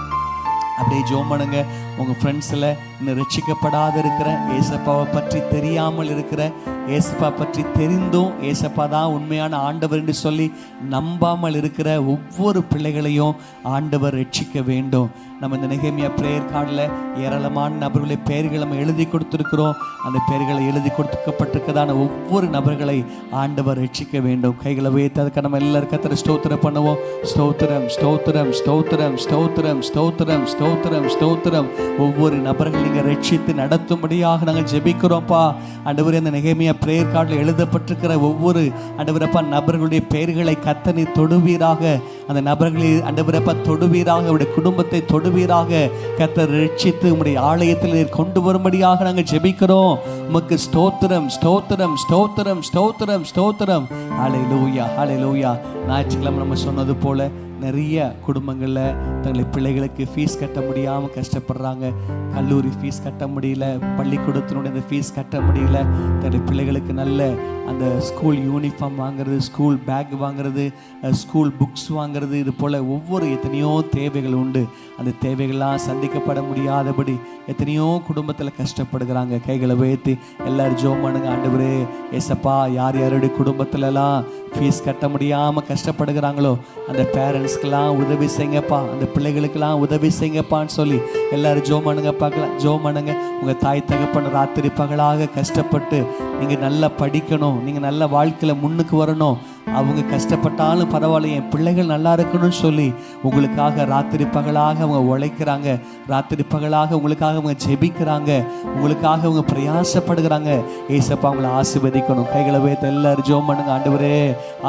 அப்படியே ஜெபம் பண்ணுங்க. உங்கள் ஃப்ரெண்ட்ஸில் இன்னும் ரட்சிக்கப்படாத இருக்கிற, ஏசப்பாவை பற்றி தெரியாமல் இருக்கிற, ஏசப்பா பற்றி தெரிந்தும் ஏசப்பா தான் உண்மையான ஆண்டவர் என்று சொல்லி நம்பாமல் இருக்கிற ஒவ்வொரு பிள்ளைகளையும் ஆண்டவர் ரட்சிக்க வேண்டும். நம்ம இந்த நெகேமியா பிரேயர் கார்டில் ஏராளமான நபர்களுடைய பெயர்களை நம்ம எழுதி கொடுத்துருக்கிறோம். அந்த பெயர்களை எழுதி கொடுக்கப்பட்டிருக்கதான ஒவ்வொரு நபர்களை ஆண்டவர் ரட்சிக்க வேண்டும். கைகளை வைத்து அதுக்கு நம்ம எல்லாரும் கர்த்தரை ஸ்தோத்திரம் பண்ணுவோம். ஸ்தோத்திரம், ஸ்தோத்திரம், ஸ்தோத்திரம், ஸ்தோத்திரம், ஸ்தோத்திரம், ஸ்தோத்திரம், ஸ்தோத்திரம். ஒவ்வொரு நபர்கள் நீங்கள் ரட்சித்து நடத்தும்படியாக நாங்கள் ஜெபிக்கிறோம்ப்பா. ஆண்டவரே, அந்த நெகேமியா பிரேயர் கார்டில் எழுதப்பட்டிருக்கிற ஒவ்வொரு ஆண்டவரப்பா நபர்களுடைய பெயர்களை கர்த்தர் நீர் தொடுவீராக. அந்த நபர்களை ஆண்டவரப்பா தொடுவீராக, அவருடைய குடும்பத்தை தொடுவீராக. கர்த்தர் ரட்சித்து உம்முடைய ஆலயத்தில் நீர் கொண்டு வரும்படியாக நாங்கள் ஜெபிக்கிறோம். உமக்கு ஸ்தோத்திரம், ஸ்தோத்திரம், ஸ்தோத்திரம், ஸ்தோத்திரம், ஸ்தோத்திரம். ஹல்லேலூயா, ஹல்லேலூயா. ஞாயிற்றுக்கிழமை நம்ம சொன்னது போல நிறைய குடும்பங்களில் தங்களை பிள்ளைகளுக்கு ஃபீஸ் கட்ட முடியாமல் கஷ்டப்படுறாங்க. கல்லூரி ஃபீஸ் கட்ட முடியல, பள்ளிக்கூடத்தினுடைய அந்த ஃபீஸ் கட்ட முடியல. தன்னுடைய பிள்ளைகளுக்கு நல்ல அந்த ஸ்கூல் யூனிஃபார்ம் வாங்குறது, ஸ்கூல் பேக் வாங்குறது, ஸ்கூல் புக்ஸ் வாங்குறது, இது போல் ஒவ்வொரு எத்தனையோ தேவைகள் உண்டு. அந்த தேவைகள்லாம் சந்திக்கப்பட முடியாதபடி எத்தனையோ குடும்பத்தில் கஷ்டப்படுகிறாங்க. கைகளை உயர்த்தி எல்லாரும் ஜெபம் பண்ணுங்க. ஆண்டவரே ஏசப்பா, யார் யாருடைய குடும்பத்திலலாம் ஃபீஸ் கட்ட முடியாமல் கஷ்டப்படுகிறாங்களோ அந்த பேரண்ட்ஸ்க்கெல்லாம் உதவி செய்யுங்கப்பா, அந்த பிள்ளைகளுக்கெல்லாம் உதவி செய்யுங்கப்பான்னு சொல்லி எல்லாரும் ஜெபம் பண்ணுங்க. பார்க்கலாம், ஜெபம் பண்ணுங்க. உங்கள் தாய் தகப்பன் ராத்திரி பகலாக கஷ்டப்பட்டு நீங்கள் நல்லா படிக்கணும், நீங்கள் நல்ல வாழ்க்கையில் முன்னுக்கு வரணும், அவங்க கஷ்டப்பட்டாலும் பரவாயில்ல, என் பிள்ளைகள் நல்லா இருக்கணும்னு சொல்லி உங்களுக்காக ராத்திரி பகலாக அவங்க உழைக்கிறாங்க. ராத்திரி பகலாக உங்களுக்காக அவங்க ஜெபிக்கிறாங்க, உங்களுக்காக அவங்க பிரயாசப்படுகிறாங்க. ஏசப்பா அவங்களை ஆசீர்வதிக்கணும். கைகளை வைத்து எல்லாரும் ஜெபம் பண்ணுங்க. ஆண்டவரே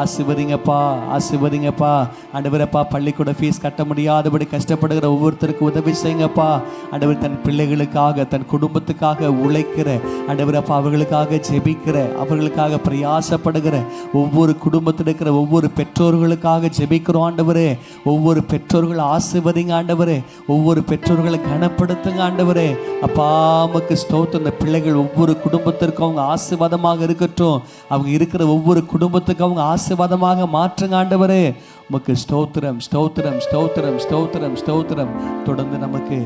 ஆசீர்வதிங்கப்பா, ஆசீர்வதிங்கப்பா. ஆண்டவரப்பா, பள்ளிக்கூட ஃபீஸ் கட்ட முடியாதபடி கஷ்டப்படுகிற ஒவ்வொருத்தருக்கும் உதவி செய்யுங்கப்பா. ஆண்டவர் தன் பிள்ளைகளுக்காக, தன் குடும்பத்துக்காக உழைக்கிற, ஆண்டவரப்பா அவர்களுக்காக ஜெபிக்கிற, அவர்களுக்காக பிரயாசப்படுகிற ஒவ்வொரு குடும்பத்தில் இருக்கிற ஒவ்வொரு பெற்றோர்களுக்காக ஜெபிக்கிறோம். ஆண்டவரே, ஒவ்வொரு பெற்றோர்கள் ஆசீர்வதிங்க ஆண்டவரே, ஒவ்வொரு பெற்றோர்களை கனப்படுத்துங்க ஆண்டவரே. அப்பா உமக்கு ஸ்தோத்திரம். இந்த பிள்ளைகள் ஒவ்வொரு குடும்பத்திற்கும் அவங்க ஆசீர்வாதமாக இருக்கட்டும். அவங்க இருக்கிற ஒவ்வொரு குடும்பத்துக்கும் அவங்க ஆசீர்வாதமாக மாற்றுங்க ஆண்டவரே. உமக்கு ஸ்தோத்திரம், ஸ்தோத்திரம், ஸ்தோத்திரம், ஸ்தோத்திரம், ஸ்தோத்திரம். தொடர்ந்து நமக்கு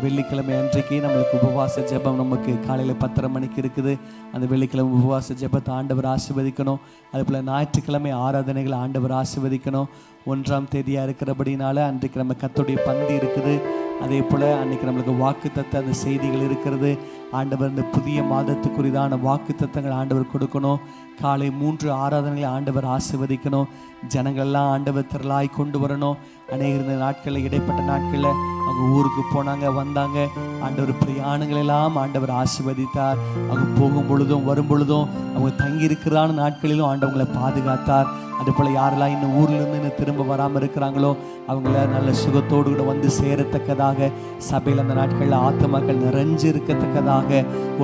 வெள்ளிக்கிழமை அன்றைக்கு நம்மளுக்கு உபவாச ஜெபம் நமக்கு காலையில் 10:30 மணிக்கு இருக்குது. அந்த வெள்ளிக்கிழமை உபவாச ஜெபத்தை ஆண்டவர் ஆசீர்வதிக்கணும். அதுபோல் ஞாயிற்றுக்கிழமை ஆராதனைகளை ஆண்டவர் ஆசீர்வதிக்கணும். 1ஆம் தேதியாக இருக்கிறபடினால அன்றைக்கு நம்ம கர்த்தருடைய பந்தி இருக்குது. அதே போல் அன்றைக்கி நம்மளுக்கு வாக்குத்தத்த அந்த செய்திகள் இருக்கிறது. ஆண்டவர் இந்த புதிய மாதத்துக்குரிதான வாக்குத்தத்தங்கள் ஆண்டவர் கொடுக்கணும். காலை 3 ஆராதனைகளை ஆண்டவர் ஆசீர்வதிக்கணும். ஜனங்கள்லாம் ஆண்டவர் திரளாய் கொண்டு வரணும். அநேகர் இந்த நாட்களில், இடைப்பட்ட நாட்களில் அவங்க ஊருக்கு போனாங்க, வந்தாங்க. ஆண்டவர் பிரயாணங்கள் எல்லாம் ஆண்டவர் ஆசீர்வதித்தார். அவங்க போகும் பொழுதும் வரும் பொழுதும் அவங்க தங்கியிருக்கிறான நாட்களிலும் ஆண்டவங்களை பாதுகாத்தார். அதே போல் யாரெல்லாம் இன்னும் ஊர்லேருந்து இன்னும் திரும்ப வராமல் இருக்கிறாங்களோ அவங்கள நல்ல சுகத்தோடு கூட வந்து சேரத்தக்கதாக, சபையில் அந்த நாட்களில் ஆத்துமாக்கள் நிறைஞ்சு இருக்கத்தக்கதாக,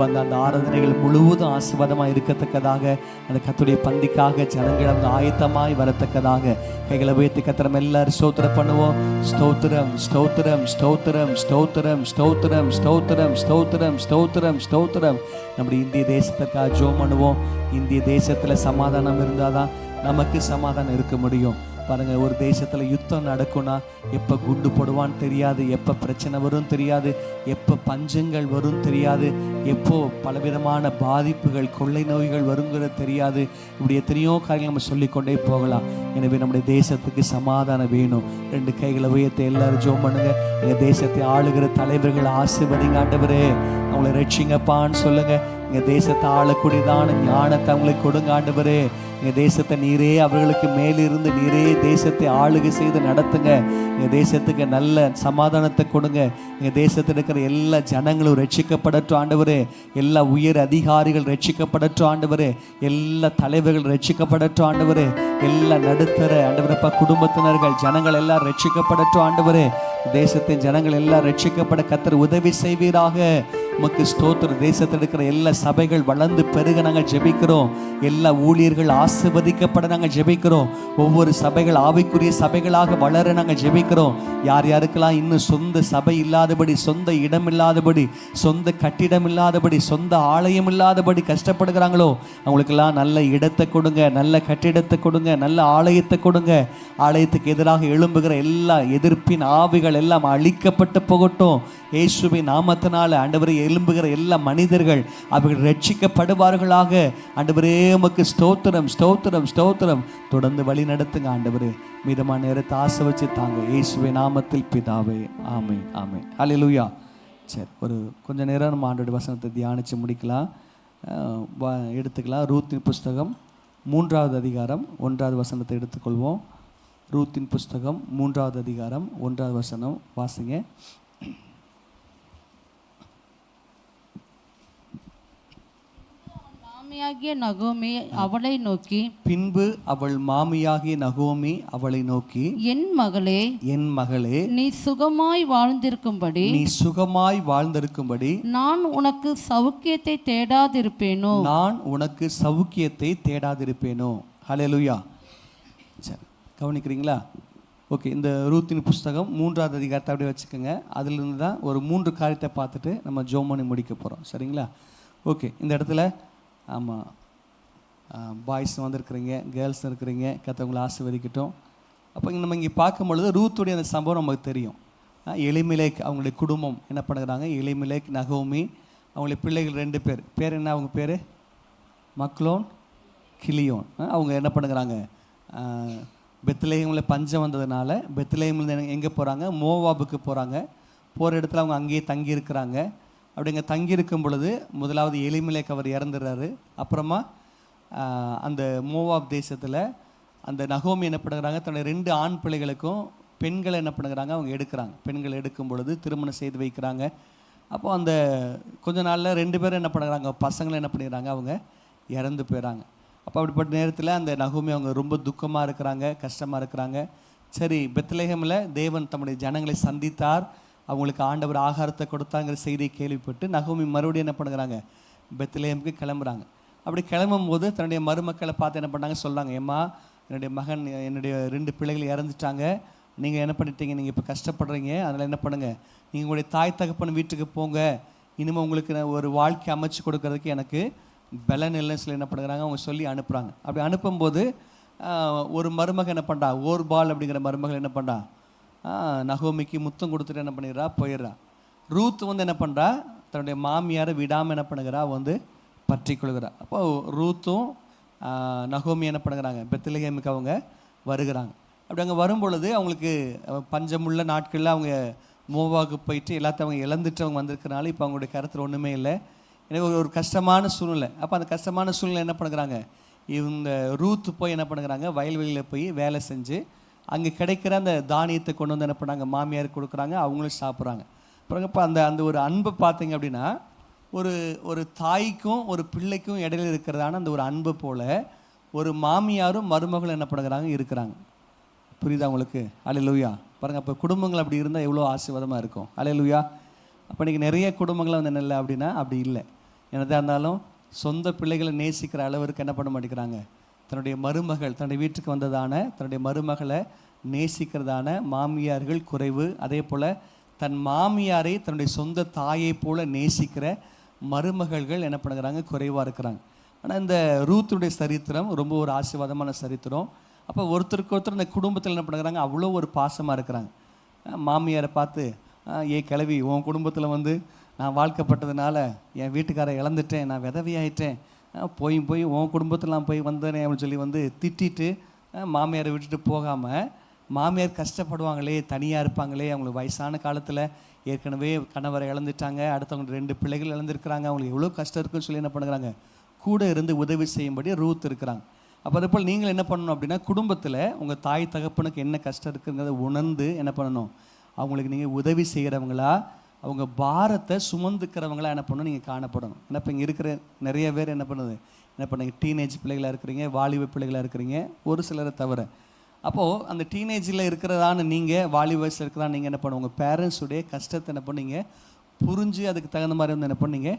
அந்த ஆராதனைகள் முழுவதும் ஆசீர்வாதமாக இருக்கத்தக்கதாக, அந்த கர்த்தருடைய பந்திக்காக ஜனங்கள் அவங்க ஆயத்தமாய் வரத்தக்கதாக கைகளை வைத்து கர்த்தரை எல்லாரும் ஸ்தோத்திரம் பண்ணுவோம். ஸ்தோத்திரம், ஸ்தோத்திரம், ஸ்தோத்திரம், ஸ்தோத்திரம், ஸ்தோத்திரம், ஸ்தோத்திரம், ஸ்தோத்திரம், ஸ்தோத்திரம், ஸ்தோத்திரம். நம்முடைய இந்திய தேசத்துக்காக ஜெபம் பண்ணுவோம். இந்திய தேசத்தில் சமாதானம் இருந்தால் தான் நமக்கு சமாதானம் இருக்க முடியும். பாருங்க, ஒரு தேசத்துல யுத்தம் நடக்கும்னா எப்ப குண்டு போடுவான்னு தெரியாது, எப்ப பிரச்சனை வரும் தெரியாது, எப்ப பஞ்சங்கள் வரும் தெரியாது, எப்போ பலவிதமான பாதிப்புகள், கொள்ளை நோய்கள் வருங்கிறது தெரியாது. இப்படி எத்தனையோ காரியங்கள் நம்ம சொல்லிக்கொண்டே போகலாம். எனவே நம்முடைய தேசத்துக்கு சமாதானம் வேணும். 2 கைகளை உயர்த்தி எல்லாரும் ஜெபம் பண்ணுங்க. எங்க தேசத்தை ஆளுகிற தலைவர்கள் ஆசீர்வதிங்க ஆண்டவரே, அவங்களை ரட்சிங்கப்பான்னு சொல்லுங்க. எங்க தேசத்தை ஆளக்கூடியதான ஞானத்தை அவங்களுக்கு கொடுங்க ஆண்டவரே. எங்கள் தேசத்தை நீரே அவர்களுக்கு மேலிருந்து நீரே தேசத்தை ஆளுகை செய்து நடத்துங்க. எங்கள் தேசத்துக்கு நல்ல சமாதானத்தை கொடுங்க. எங்கள் தேசத்தில் இருக்கிற எல்லா ஜனங்களும் ரட்சிக்கப்படட்டும் ஆண்டவரே. எல்லா உயர் அதிகாரிகள் ரட்சிக்கப்படட்டும் ஆண்டவரே. எல்லா தலைவர்கள் ரட்சிக்கப்படட்டும் ஆண்டவரே. எல்லா நடுத்தர ஆண்டவரப்பா குடும்பத்தினர்கள் ஜனங்கள் எல்லாம் ரட்சிக்கப்படட்டும் ஆண்டவரே. தேசத்தின் ஜனங்கள் எல்லாம் ரட்சிக்கப்பட கர்த்தர் உதவி செய்வீராக. உமக்கு ஸ்தோத்திரம். தேசத்தில் இருக்கிற எல்லா சபைகள் வளர்ந்து பெருக நாங்கள் ஜெபிக்கிறோம். எல்லா ஊழியர்கள் ஆசீர்வதிக்கப்பட நாங்கள் ஜெபிக்கிறோம். ஒவ்வொரு சபைகள் ஆவிக்குரிய சபைகளாக வளர நாங்கள் ஜெபிக்கிறோம். யார் யாருக்கெல்லாம் இன்னும் சொந்த சபை இல்லாதபடி, சொந்த இடம் இல்லாதபடி, சொந்த கட்டிடம் இல்லாதபடி, சொந்த ஆலயம் இல்லாதபடி கஷ்டப்படுகிறாங்களோ அவங்களுக்கெல்லாம் நல்ல இடத்தை கொடுங்க, நல்ல கட்டிடத்தை கொடுங்க, நல்ல ஆலயத்தை கொடுங்க. ஆலயத்துக்கு எதிராக எழும்புகிற எல்லா எதிர்ப்பின் ஆவிகள் எல்லாம் அழிக்கப்பட்டு போகட்டும். இயேசுவின் நாமத்தினால ஆண்டவரே எழும்புகிற எல்லா மனிதர்கள் அவர்கள் ரட்சிக்கப்படுவார்களாக. ஆண்டவரே உமக்கு ஸ்தோத்திரம், ஸ்தோத்திரம், ஸ்தோத்திரம். தொடர்ந்து வழி நடத்துங்க ஆண்டவரே. மீதமான நேரத்தை ஆசை வச்சு தாங்க. இயேசுவின் நாமத்தில் பிதாவே, ஆமென், ஆமென். ஹல்லேலூயா. சரி, ஒரு கொஞ்ச நேரம் நம்ம ஆண்டவருடைய வசனத்தை தியானித்து முடிக்கலாம். எடுத்துக்கலாம். ரூத்தின் புஸ்தகம் 3வது அதிகாரம் 1வது வசனத்தை எடுத்துக்கொள்வோம். ரூத்தின் புஸ்தகம் 3வது அதிகாரம் 1வது வசனம் வாசிங்க. மாமியாகிய நகோமி அவளை நோக்கி, பின்பு அவள் மாமியாகிய நகோமி அவளை நோக்கி, என் மகளே, என் மகளே, நீ சுகமாய் வாழ்ந்திருக்கும்படி, நீ சுகமாய் வாழ்ந்திருக்கும்படி நான் உனக்கு சௌக்கியத்தை தேடாதிருப்பேனோ, நான் உனக்கு சௌக்கியத்தை தேடாதிருப்பேனோ. ஹல்லேலூயா. சரி, கவனிக்கிறீங்களா? ஓகே, இந்த ரூத்தின் புஸ்தகம் 3வது அதிகாரத்தை அப்படியே வச்சுக்கோங்க. அதிலிருந்து தான் ஒரு 3 காரியத்தை பார்த்துட்டு நம்ம ஜெபம் பண்ணி முடிக்க போகிறோம். சரிங்களா? ஓகே, இந்த இடத்துல ஆமாம், பாய்ஸ் வந்திருக்கிறீங்க, கேர்ள்ஸ் இருக்கிறீங்க, கத்தவங்களை ஆசீர்வதிக்கட்டும். அப்போ நம்ம இங்கே பார்க்கும் பொழுது ரூத்துடைய அந்த சம்பவம் நமக்கு தெரியும். எலிமெலேக் அவங்களுடைய குடும்பம் என்ன பண்ணுறாங்க? எலிமெலேக், நகோமி, அவங்களுடைய பிள்ளைகள் 2 பேர். பேர் என்ன? அவங்க பேர் மக்லோன், கிலியோன். அவங்க என்ன பண்ணுறாங்க? பெத்லெஹேமில் பஞ்சம் வந்ததுனால பெத்லெஹேமில் எங்கே போகிறாங்க? மோவாபுக்கு போகிறாங்க. போகிற இடத்துல அவங்க அங்கேயே தங்கி இருக்கிறாங்க. அப்படி அங்கே தங்கியிருக்கும் பொழுது முதலாவது எலிமெலேக் அவர் இறந்துடுறாரு. அப்புறமா அந்த மோவாப் தேசத்தில் அந்த நகோமி என்ன பண்ணுறாங்க? தன்னுடைய 2 ஆண் பிள்ளைகளுக்கும் பெண்களை என்ன பண்ணுறாங்க? அவங்க எடுக்கிறாங்க. பெண்கள் எடுக்கும் பொழுது திருமணம் செய்து வைக்கிறாங்க. அப்போது அந்த கொஞ்ச நாளில் 2 பேரும் என்ன பண்ணுறாங்க? பசங்களை என்ன பண்ணிடுறாங்க? அவங்க இறந்து போயிடறாங்க. அப்போ அப்படிப்பட்ட நேரத்தில் அந்த நகோமி அவங்க ரொம்ப துக்கமாக இருக்கிறாங்க, கஷ்டமாக இருக்கிறாங்க. சரி, பெத்லெஹேமில் தேவன் தம்முடைய ஜனங்களை சந்தித்தார், அவங்களுக்கு ஆண்டவர் ஆகாரத்தை கொடுத்தாங்கிற செய்தியை கேள்விப்பட்டு நகோமி மறுபடியும் என்ன பண்ணுறாங்க? பெத்லெஹேமுக்கு கிளம்புறாங்க. அப்படி கிளம்பும் போது தன்னுடைய மருமக்களை பார்த்து என்ன பண்ணாங்க? சொல்கிறாங்க, ஏம்மா, என்னுடைய மகன், என்னுடைய 2 பிள்ளைகள் இறந்துட்டாங்க, நீங்கள் என்ன பண்ணிட்டீங்க? நீங்கள் இப்போ கஷ்டப்படுறீங்க, அதில் என்ன பண்ணுங்கள்? நீங்கள் உங்களுடைய தாய் தகப்பன் வீட்டுக்கு போங்க, இனிமேல் உங்களுக்கு ஒரு வாழ்க்கை அமைச்சு கொடுக்கறதுக்கு எனக்கு பலன் இல்லைன்னு சொல்லி என்ன பண்ணுறாங்க? அவங்க சொல்லி அனுப்புகிறாங்க. அப்படி அனுப்பும்போது ஒரு மருமகன் என்ன பண்ணுறா? ஓர்பால் அப்படிங்கிற மருமகள் என்ன பண்ணுறா? நகோமிக்கு முத்தம் கொடுத்துட்டு என்ன பண்ணிடுறா? போயிடுறா. ரூத் வந்து என்ன பண்ணுறா? தன்னுடைய மாமியாரை விடாமல் என்ன பண்ணுகிறா? வந்து பற்றி கொள்கிறா. அப்போ ரூத்தும் நகோமி என்ன பண்ணுறாங்க? பெத்லெஹேமுக்கு அவங்க வருகிறாங்க. அப்படி அங்கே வரும்பொழுது அவங்களுக்கு பஞ்சமுள்ள நாட்களில் அவங்க மோவாவுக்கு போயிட்டு எல்லாத்தையும் அவங்க இழந்துட்டு அவங்க வந்திருக்கிறனால இப்போ அவங்களுடைய கருத்தில் ஒன்றுமே இல்லை. எனவே ஒரு கஷ்டமான சூழ்நிலை. அப்போ அந்த கஷ்டமான சூழ்நிலை என்ன பண்ணுறாங்க? இவங்க ரூத் போய் என்ன பண்ணுறாங்க? வயல்வெளியில் போய் வேலை செஞ்சு அங்கே கிடைக்கிற அந்த தானியத்தை கொண்டு வந்து என்ன பண்ணாங்க? மாமியாருக்கு கொடுக்குறாங்க, அவங்களும் சாப்பிட்றாங்க. அப்புறம் இப்போ அந்த ஒரு அன்பை பார்த்தீங்க அப்படின்னா ஒரு தாய்க்கும் ஒரு பிள்ளைக்கும் இடையில இருக்கிறதான அந்த ஒரு அன்பு போல் ஒரு மாமியாரும் மருமகளும் என்ன பண்ணுறாங்க? இருக்கிறாங்க. புரியுதா உங்களுக்கு? அல்லேலூயா. பாருங்கள், அப்போ குடும்பங்கள் அப்படி இருந்தால் எவ்வளோ ஆசீர்வாதமாக இருக்கும். அல்லேலூயா. அப்போ இன்றைக்கி நிறைய குடும்பங்கள் வந்து என்ன இல்லை அப்படின்னா அப்படி இல்லை. என்னதான் இருந்தாலும் சொந்த பிள்ளைகளை நேசிக்கிற அளவிற்கு என்ன பண்ண மாட்டேங்கிறாங்க? தன்னுடைய மருமகள், தன்னுடைய வீட்டுக்கு வந்ததான தன்னுடைய மருமகளை நேசிக்கிறதான மாமியார்கள் குறைவு. அதே போல் தன் மாமியாரை தன்னுடைய சொந்த தாயை போல் நேசிக்கிற மருமகள்கள் என்ன பண்ணுறாங்க? குறைவாக இருக்கிறாங்க. ஆனால் இந்த ரூத்துடைய சரித்திரம் ரொம்ப ஒரு ஆசீர்வாதமான சரித்திரம். அப்போ ஒருத்தருக்கு ஒருத்தர் இந்த குடும்பத்தில் என்ன பண்ணுறாங்க? அவ்வளோ ஒரு பாசமாக இருக்கிறாங்க. மாமியாரை பார்த்து, கிளவி, உன் குடும்பத்தில் வந்து நான் வாழ்க்கப்பட்டதுனால என் வீட்டுக்காரை இழந்துட்டேன், நான் விதவியாயிட்டேன், போய் உன் குடும்பத்திலாம் போய் வந்தேனே அப்படின்னு சொல்லி வந்து திட்டிட்டு மாமியாரை விட்டுட்டு போகாமல், மாமியார் கஷ்டப்படுவாங்களே, தனியாக இருப்பாங்களே, அவங்களுக்கு வயசான காலத்தில் ஏற்கனவே கணவரை இழந்துட்டாங்க, அடுத்தவங்க 2 பிள்ளைகள் இழந்துருக்கிறாங்க, அவங்களுக்கு எவ்வளோ கஷ்டம் இருக்குன்னு சொல்லி என்ன பண்ணுறாங்க? கூட இருந்து உதவி செய்யும்படி ரூத் இருக்கிறாங்க. அப்போ அதே போல் நீங்கள் என்ன பண்ணணும் அப்படின்னா, குடும்பத்தில் உங்கள் தாய் தகப்பனுக்கு என்ன கஷ்டம் இருக்குங்கிறத உணர்ந்து என்ன பண்ணணும்? அவங்களுக்கு நீங்கள் உதவி செய்கிறவங்களா, அவங்க பாரத்தை சுமந்துக்கிறவங்களா என்ன பண்ணணும்? நீங்கள் காணப்படணும். ஏன்னா இப்போ இங்கே இருக்கிற நிறைய பேர் என்ன பண்ணுங்க, டீனேஜ் பிள்ளைகளாக இருக்கிறீங்க, வாலிப பிள்ளைகளாக இருக்கிறீங்க, ஒரு சிலரை தவிர. அப்போது அந்த டீனேஜில் இருக்கிறதான நீங்கள், வாலிப வயசில் இருக்கிறதா நீங்கள் என்ன பண்ணுவோம்? உங்கள் பேரண்ட்ஸுடைய கஷ்டத்தை என்ன பண்ணுவீங்க? புரிஞ்சு அதுக்கு தகுந்த மாதிரி வந்து என்ன பண்ணீங்க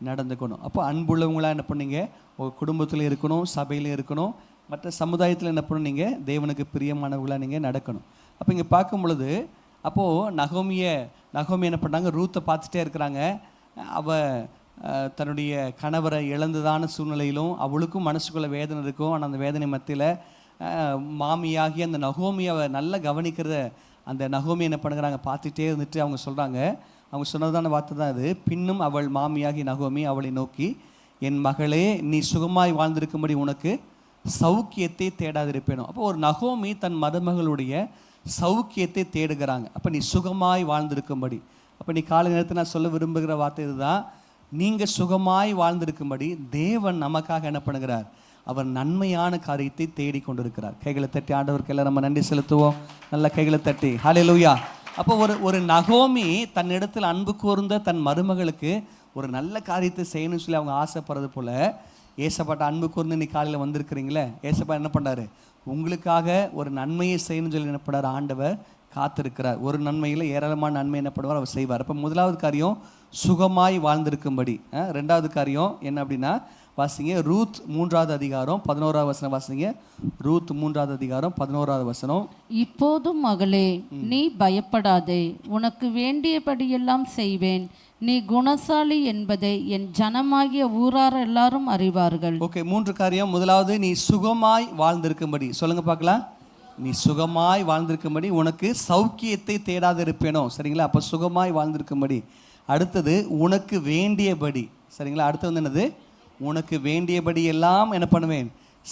நடந்துக்கணும். அப்போ அன்புள்ளவங்களாக என்ன பண்ணீங்க உங்கள் குடும்பத்தில் இருக்கணும், சபையில் இருக்கணும், மற்ற சமுதாயத்தில் என்ன பண்ணணும், நீங்கள் தேவனுக்கு பிரியமானவர்களாக நீங்கள் நடக்கணும். அப்போ இங்கே பார்க்கும் பொழுது அப்போது நகோமி என்ன பண்ணாங்க, ரூத்தை பார்த்துட்டே இருக்கிறாங்க. தன்னுடைய கணவரை இழந்ததான சூழ்நிலையிலும் அவளுக்கும் மனசுக்குள்ள வேதனை இருக்கும். ஆனால் அந்த வேதனை மத்தியில் மாமியாகி அந்த நகோமி நல்லா கவனிக்கிறத அந்த நகோமி என்ன பண்ணுறாங்க பார்த்துட்டே இருந்துட்டு அவங்க சொல்கிறாங்க, அவங்க சொன்னதான வார்த்தை தான் அது. பின்னும் அவள் மாமியாகி நகோமி அவளை நோக்கி, என் மகளே, நீ சுகமாய் வாழ்ந்திருக்கும்படி உனக்கு சௌக்கியத்தை தேடாதிருப்பேனும். அப்போ ஒரு நகோமி தன் மருமகளுடைய சௌக்கியத்தை தேடுகிறாங்க. அப்போ நீ சுகமாய் வாழ்ந்திருக்கும்படி. அப்போ நீ காலை நேரத்தில் நான் சொல்ல விரும்புகிற வார்த்தை இதுதான், நீங்கள் சுகமாய் வாழ்ந்திருக்கும்படி தேவன் நமக்காக என்ன பண்ணுகிறார், அவர் நன்மையான காரியத்தை தேடி கொண்டிருக்கிறார். கைகளை தட்டி ஆண்டவருக்கு எல்லாம் நம்ம நன்றி செலுத்துவோம். நல்ல கைகளை தட்டி ஹல்லேலூயா. அப்போ ஒரு நகோமி தன்னிடத்தில் அன்பு கூர்ந்த தன் மருமகளுக்கு ஒரு நல்ல காரியத்தை செய்யணும்னு சொல்லி அவங்க ஆசைப்படுறது போல ஏசப்பாட்ட அன்பு கூர்ந்து இன்னைக்கு காலையில் வந்திருக்கிறீங்களே, ஏசப்பா என்ன பண்ணாரு, உங்களுக்காக ஒரு நன்மையை செய்யணும்னு சொல்லி என்ன பண்ணார், ஆண்டவர் காத்திருக்கிறார். ஒரு நன்மையில் ஏராளமான நன்மை என்ன பண்ணுவார், அவர் செய்வார். அப்போ முதலாவது காரியம் சுகமாய் வாழ்ந்திருக்கும்படி. ரெண்டாவது காரியம் என்ன அப்படின்னா, வாசிங்க ரூத் 3வது அதிகாரம் 11வது வசனம் வாசிங்க. ரூத் 3வது அதிகாரம் 11வது வசனம். இப்போதும் மகளே, நீ பயப்படாதே, உனக்கு வேண்டியபடியெல்லாம் செய்வேன். நீ குணசாலி என்பதை என் ஜனமாகிய ஊரார் எல்லாரும் அறிவார்கள். ஓகே, 3 காரியம். முதலாவது நீ சுகமாய் வாழ்ந்திருக்கும்படி. சொல்லுங்க பார்க்கலாம். நீ சுகமாய் வாழ்ந்திருக்கும்படி உனக்கு சௌக்கியத்தை தேடாது இருப்பேனோ. சரிங்களா? அப்போ சுகமாய் வாழ்ந்திருக்கும்படி. அடுத்தது உனக்கு வேண்டியபடி. சரிங்களா? அடுத்து வந்து என்னது, உனக்கு வேண்டியபடி எல்லாம் என்ன பண்ணுவேன்,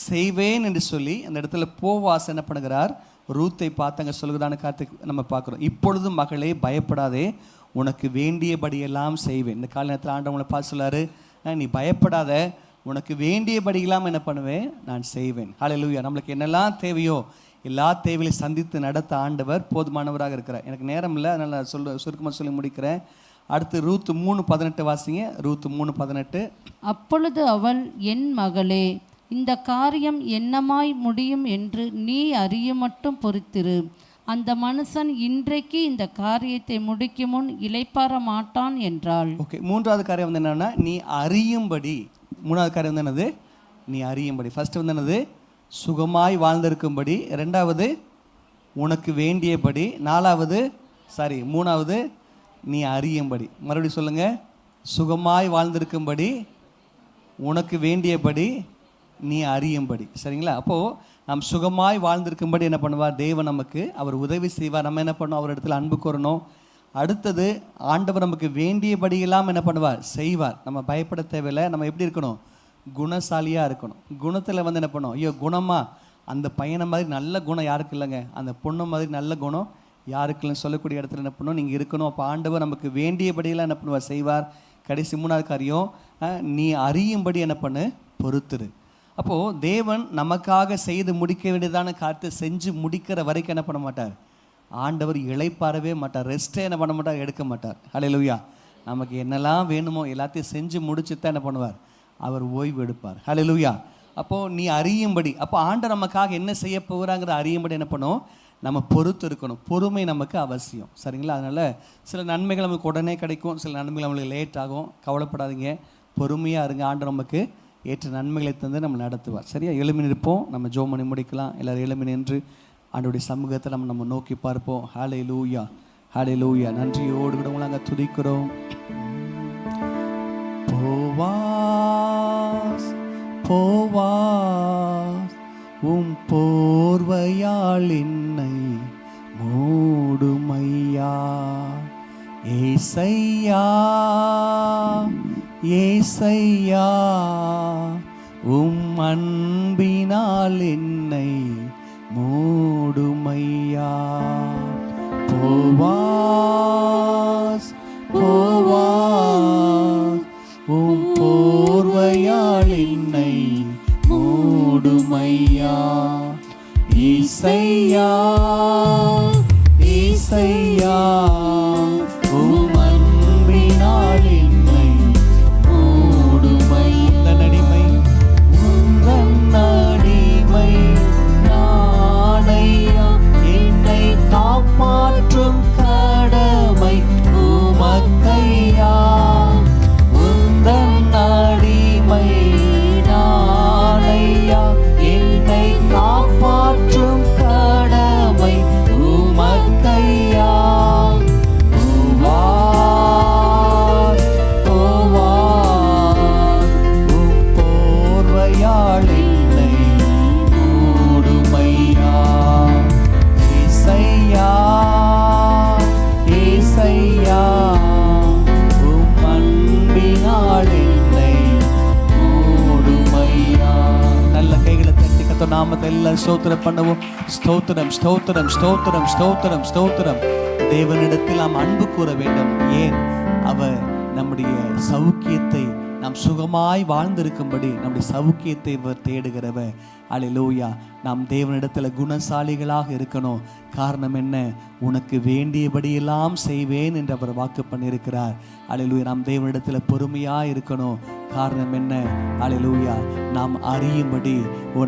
செய்வேன் என்று சொல்லி அந்த இடத்துல போவாஸ் என்ன பண்ணுகிறார், ரூத்தை பார்த்து அங்கே சொல்லுகிறான்னு காத்து நம்ம பார்க்குறோம். இப்பொழுதும் மகளே பயப்படாதே, உனக்கு வேண்டியபடியெல்லாம் செய்வேன். இந்த கால நேரத்தில் ஆண்டவங்களை பார்த்து சொல்லாரு, நீ பயப்படாத, உனக்கு வேண்டியபடியெல்லாம் என்ன பண்ணுவேன், நான் செய்வேன். ஹல்லேலூயா. நம்மளுக்கு என்னெல்லாம் தேவையோ எல்லா தேவையை சந்தித்து நடத்த ஆண்டவர் போதுமானவராக இருக்கிறார். எனக்கு நேரம் இல்லை, அதனால் நான் சுருக்கமாக சொல்லி முடிக்கிறேன். அடுத்து ரூத் 3:18 வாசிங்க. ரூத் 3:18. அப்பொழுது அவள், என் மகளே, இந்த காரியம் என்னமாய் முடியும் என்று நீ அறிய மட்டும் பொறுத்திரு. அந்த மனுஷன் இன்றைக்கு இந்த காரியத்தை முடிக்கும் முன் இளைப்பாற மாட்டான் என்றாள். ஓகே, 3வது காரியம் வந்து என்னன்னா, நீ அறியும்படி. 3வது காரியம் வந்து என்னது, நீ அறியும்படி. ஃபர்ஸ்ட் வந்து என்னது, சுகமாய் வாழ்ந்திருக்கும்படி. 2வது உனக்கு வேண்டியபடி. 3வது நீ அறியும்படி. மறுபடியும் சொல்லுங்க, சுகமாய் வாழ்ந்திருக்கும்படி, உனக்கு வேண்டியபடி, நீ அறியும்படி. சரிங்களா? அப்போது நாம் சுகமாய் வாழ்ந்திருக்கும்படி என்ன பண்ணுவார், தேவன் நமக்கு அவர் உதவி செய்வார். நம்ம என்ன பண்ணணும், அவர் இடத்துல அன்பு கூறணும். அடுத்தது ஆண்டவர் நமக்கு வேண்டியபடியெல்லாம் என்ன பண்ணுவார், செய்வார். நம்ம பயப்பட தேவையில்லை. நம்ம எப்படி இருக்கணும், குணசாலியாக இருக்கணும். குணத்தில் வந்து என்ன பண்ணணும், ஐயோ குணமா, அந்த பையனை மாதிரி நல்ல குணம் யாருக்கு இல்லைங்க, அந்த பொண்ணு மாதிரி நல்ல குணம் யாருக்கு இல்லைன்னு சொல்லக்கூடிய இடத்துல என்ன பண்ணணும், நீங்கள் இருக்கணும். அப்போ ஆண்டவர் நமக்கு வேண்டியபடியெல்லாம் என்ன பண்ணுவார், செய்வார். கடைசி 3வது காரியம், நீ அறியும்படி என்ன பண்ணு, பொறுத்துரு. அப்போது தேவன் நமக்காக செய்து முடிக்க வேண்டியதான காரியத்தை செஞ்சு முடிக்கிற வரைக்கும் என்ன பண்ண மாட்டார், ஆண்டவர் இளைப்பாறவே மாட்டார். ரெஸ்ட்டே என்ன பண்ண மாட்டார், எடுக்க மாட்டார். ஹல்லேலூயா. நமக்கு என்னெல்லாம் வேணுமோ எல்லாத்தையும் செஞ்சு முடிச்சு தான் என்ன பண்ணுவார், அவர் ஓய்வு எடுப்பார். ஹல்லேலூயா. அப்போது நீ அறியும்படி. அப்போ ஆண்டவர் நமக்காக என்ன செய்ய போகிறாங்கிற அறியும்படி என்ன பண்ணும், நம்ம பொறுத்து இருக்கணும். பொறுமை நமக்கு அவசியம். சரிங்களா? அதனால் சில நன்மைகள் நமக்கு உடனே கிடைக்கும், சில நன்மைகள் நம்மளுக்கு லேட் ஆகும். கவலைப்படாதீங்க, பொறுமையாக இருங்க. ஆண்டவர் நமக்கு ஏற்ற நன்மைகளை தந்து நம்ம நடத்துவார். சரியா? எழுமி நிற்போம், நம்ம ஜெபம் பண்ணி முடிக்கலாம். எல்லோரும் எழுமி நின்று ஆண்டவருடைய சமூகத்தை நம்ம நோக்கி பார்ப்போம். ஹல்லேலூயா, ஹல்லேலூயா. நன்றியோடு கூட உங்களை அங்கே துதிக்கிறோம். போவாஸ் போவாஸ் உம் போர்வையால் என்னை மூடுமையா. ஏசையா ஏசையா உம் அன்பினால் என்னை மூடுமையா. போவாஸ் போவாஸ் உம் போர்வையால் என்னை மூடுமையா. ஈசையா ஈசையா உம் அன்பினால் என்னை மூடுமை. நடிமை உந்தன் அடிமை நானையா, என்னை காப்பாற்றும் கடமை உமக்கையா. கத்த நாமத்தை எல்லாம் ஸ்தோத்திரம் பண்ணுவோம். ஸ்தோத்திரம் ஸ்தோத்திரம் ஸ்தோத்திரம் ஸ்தோத்திரம் ஸ்தோத்திரம். தேவனிடத்தில் நாம் அன்பு கூற வேண்டும். ஏன்? அவர் நம்முடைய சௌக்கியத்தை, நாம் சுகமாய் வாழ்ந்திருக்கும்படி நம்முடைய சௌக்கியத்தை இவர் தேடுகிறவர். அல்லேலூயா. நாம் தேவனிடத்தில் குணசாலிகளாக இருக்கணும். காரணம் என்ன? உனக்கு வேண்டியபடியெல்லாம் செய்வேன் என்று அவர் வாக்கு பண்ணியிருக்கிறார். அல்லேலூயா. நாம் தேவனிடத்தில் பொறுமையாக இருக்கணும். காரணம் என்ன? அல்லேலூயா. நாம் அறியும்படி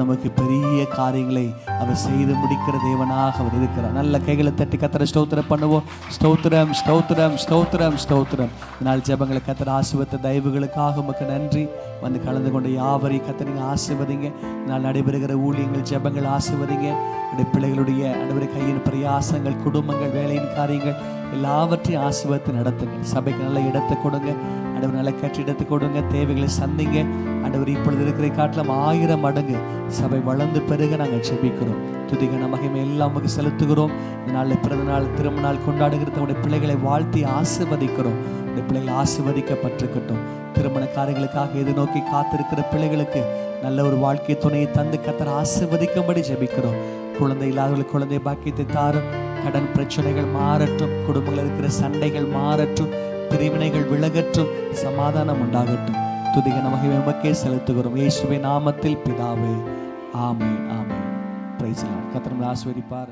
நமக்கு பெரிய காரியங்களை அவர் செய்து முடிக்கிற தேவனாக அவர் இருக்கிறார். நல்ல கைகளை தட்டி கத்தரை ஸ்தோத்திரம் பண்ணுவோம். ஸ்தோத்திரம் ஸ்தோத்திரம் ஸ்தோத்திரம் ஸ்தோத்திரம். இதனால் ஜெபங்களை கத்தரை ஆசீர்வதித்த தயவுகளுக்காக உமக்கு நன்றி. வந்து கலந்து கொண்ட யாவரையும் கத்தரை நீங்கள் ஆசீர்வதிங்க. இதனால் நடைபெறுகிற ஊழியங்கள் ஜெபங்கள் ஆசீர்வதிங்க. என்னுடைய பிள்ளைகளுடைய ஆண்டவரே கையின் பிரயாசங்கள், குடும்பங்கள், வேலையின் காரியங்கள் எல்லாவற்றையும் ஆசீர்வதித்து நடத்துங்க. சபைக்கு நல்ல இடத்தை கொடுங்க ஆண்டவர். நல்ல கட்டிடத்தை கொடுங்க. தேவைகளை சந்திங்க ஆண்டவர். இப்பொழுது இருக்கிற காட்டிலும் 1000 மடங்கு சபை வளர்ந்து பெருக நாங்கள் ஜெபிக்கிறோம். துதிகன மகிமை எல்லாம் நமக்கு செலுத்துகிறோம். இந்த நாளில் பிறந்த நாள், திருமண நாள் கொண்டாடுகிற தன்னுடைய பிள்ளைகளை வாழ்த்தி ஆசீர்வதிக்கிறோம். இந்த பிள்ளைகள் ஆசீர்வதிக்கப்பட்டிருக்கட்டும். திருமண காரியங்களுக்காக எதிர்நோக்கி காத்திருக்கிற பிள்ளைகளுக்கு நல்ல ஒரு வாழ்க்கை துணையை தந்து கத்தர் ஆசீர்வதிக்கும்படி ஜெபிக்கிறோம். குழந்தை இல்லாதவர்களுக்கு குழந்தை பாக்கியத்தை தாரும். கடன் பிரச்சனைகள் மாறட்டும். குடும்பங்கள் இருக்கிற சண்டைகள் மாறட்டும். பிரிவினைகள் விலகட்டும். சமாதானம் உண்டாகட்டும். துதிக நமக்கு உமக்கே செலுத்துகிறோம். இயேசுவின் நாமத்தில் பிதாவே, ஆமென் ஆமென். Praise the Lord. கர்த்தர் நம்மை ஆசீர்வதிப்பார்.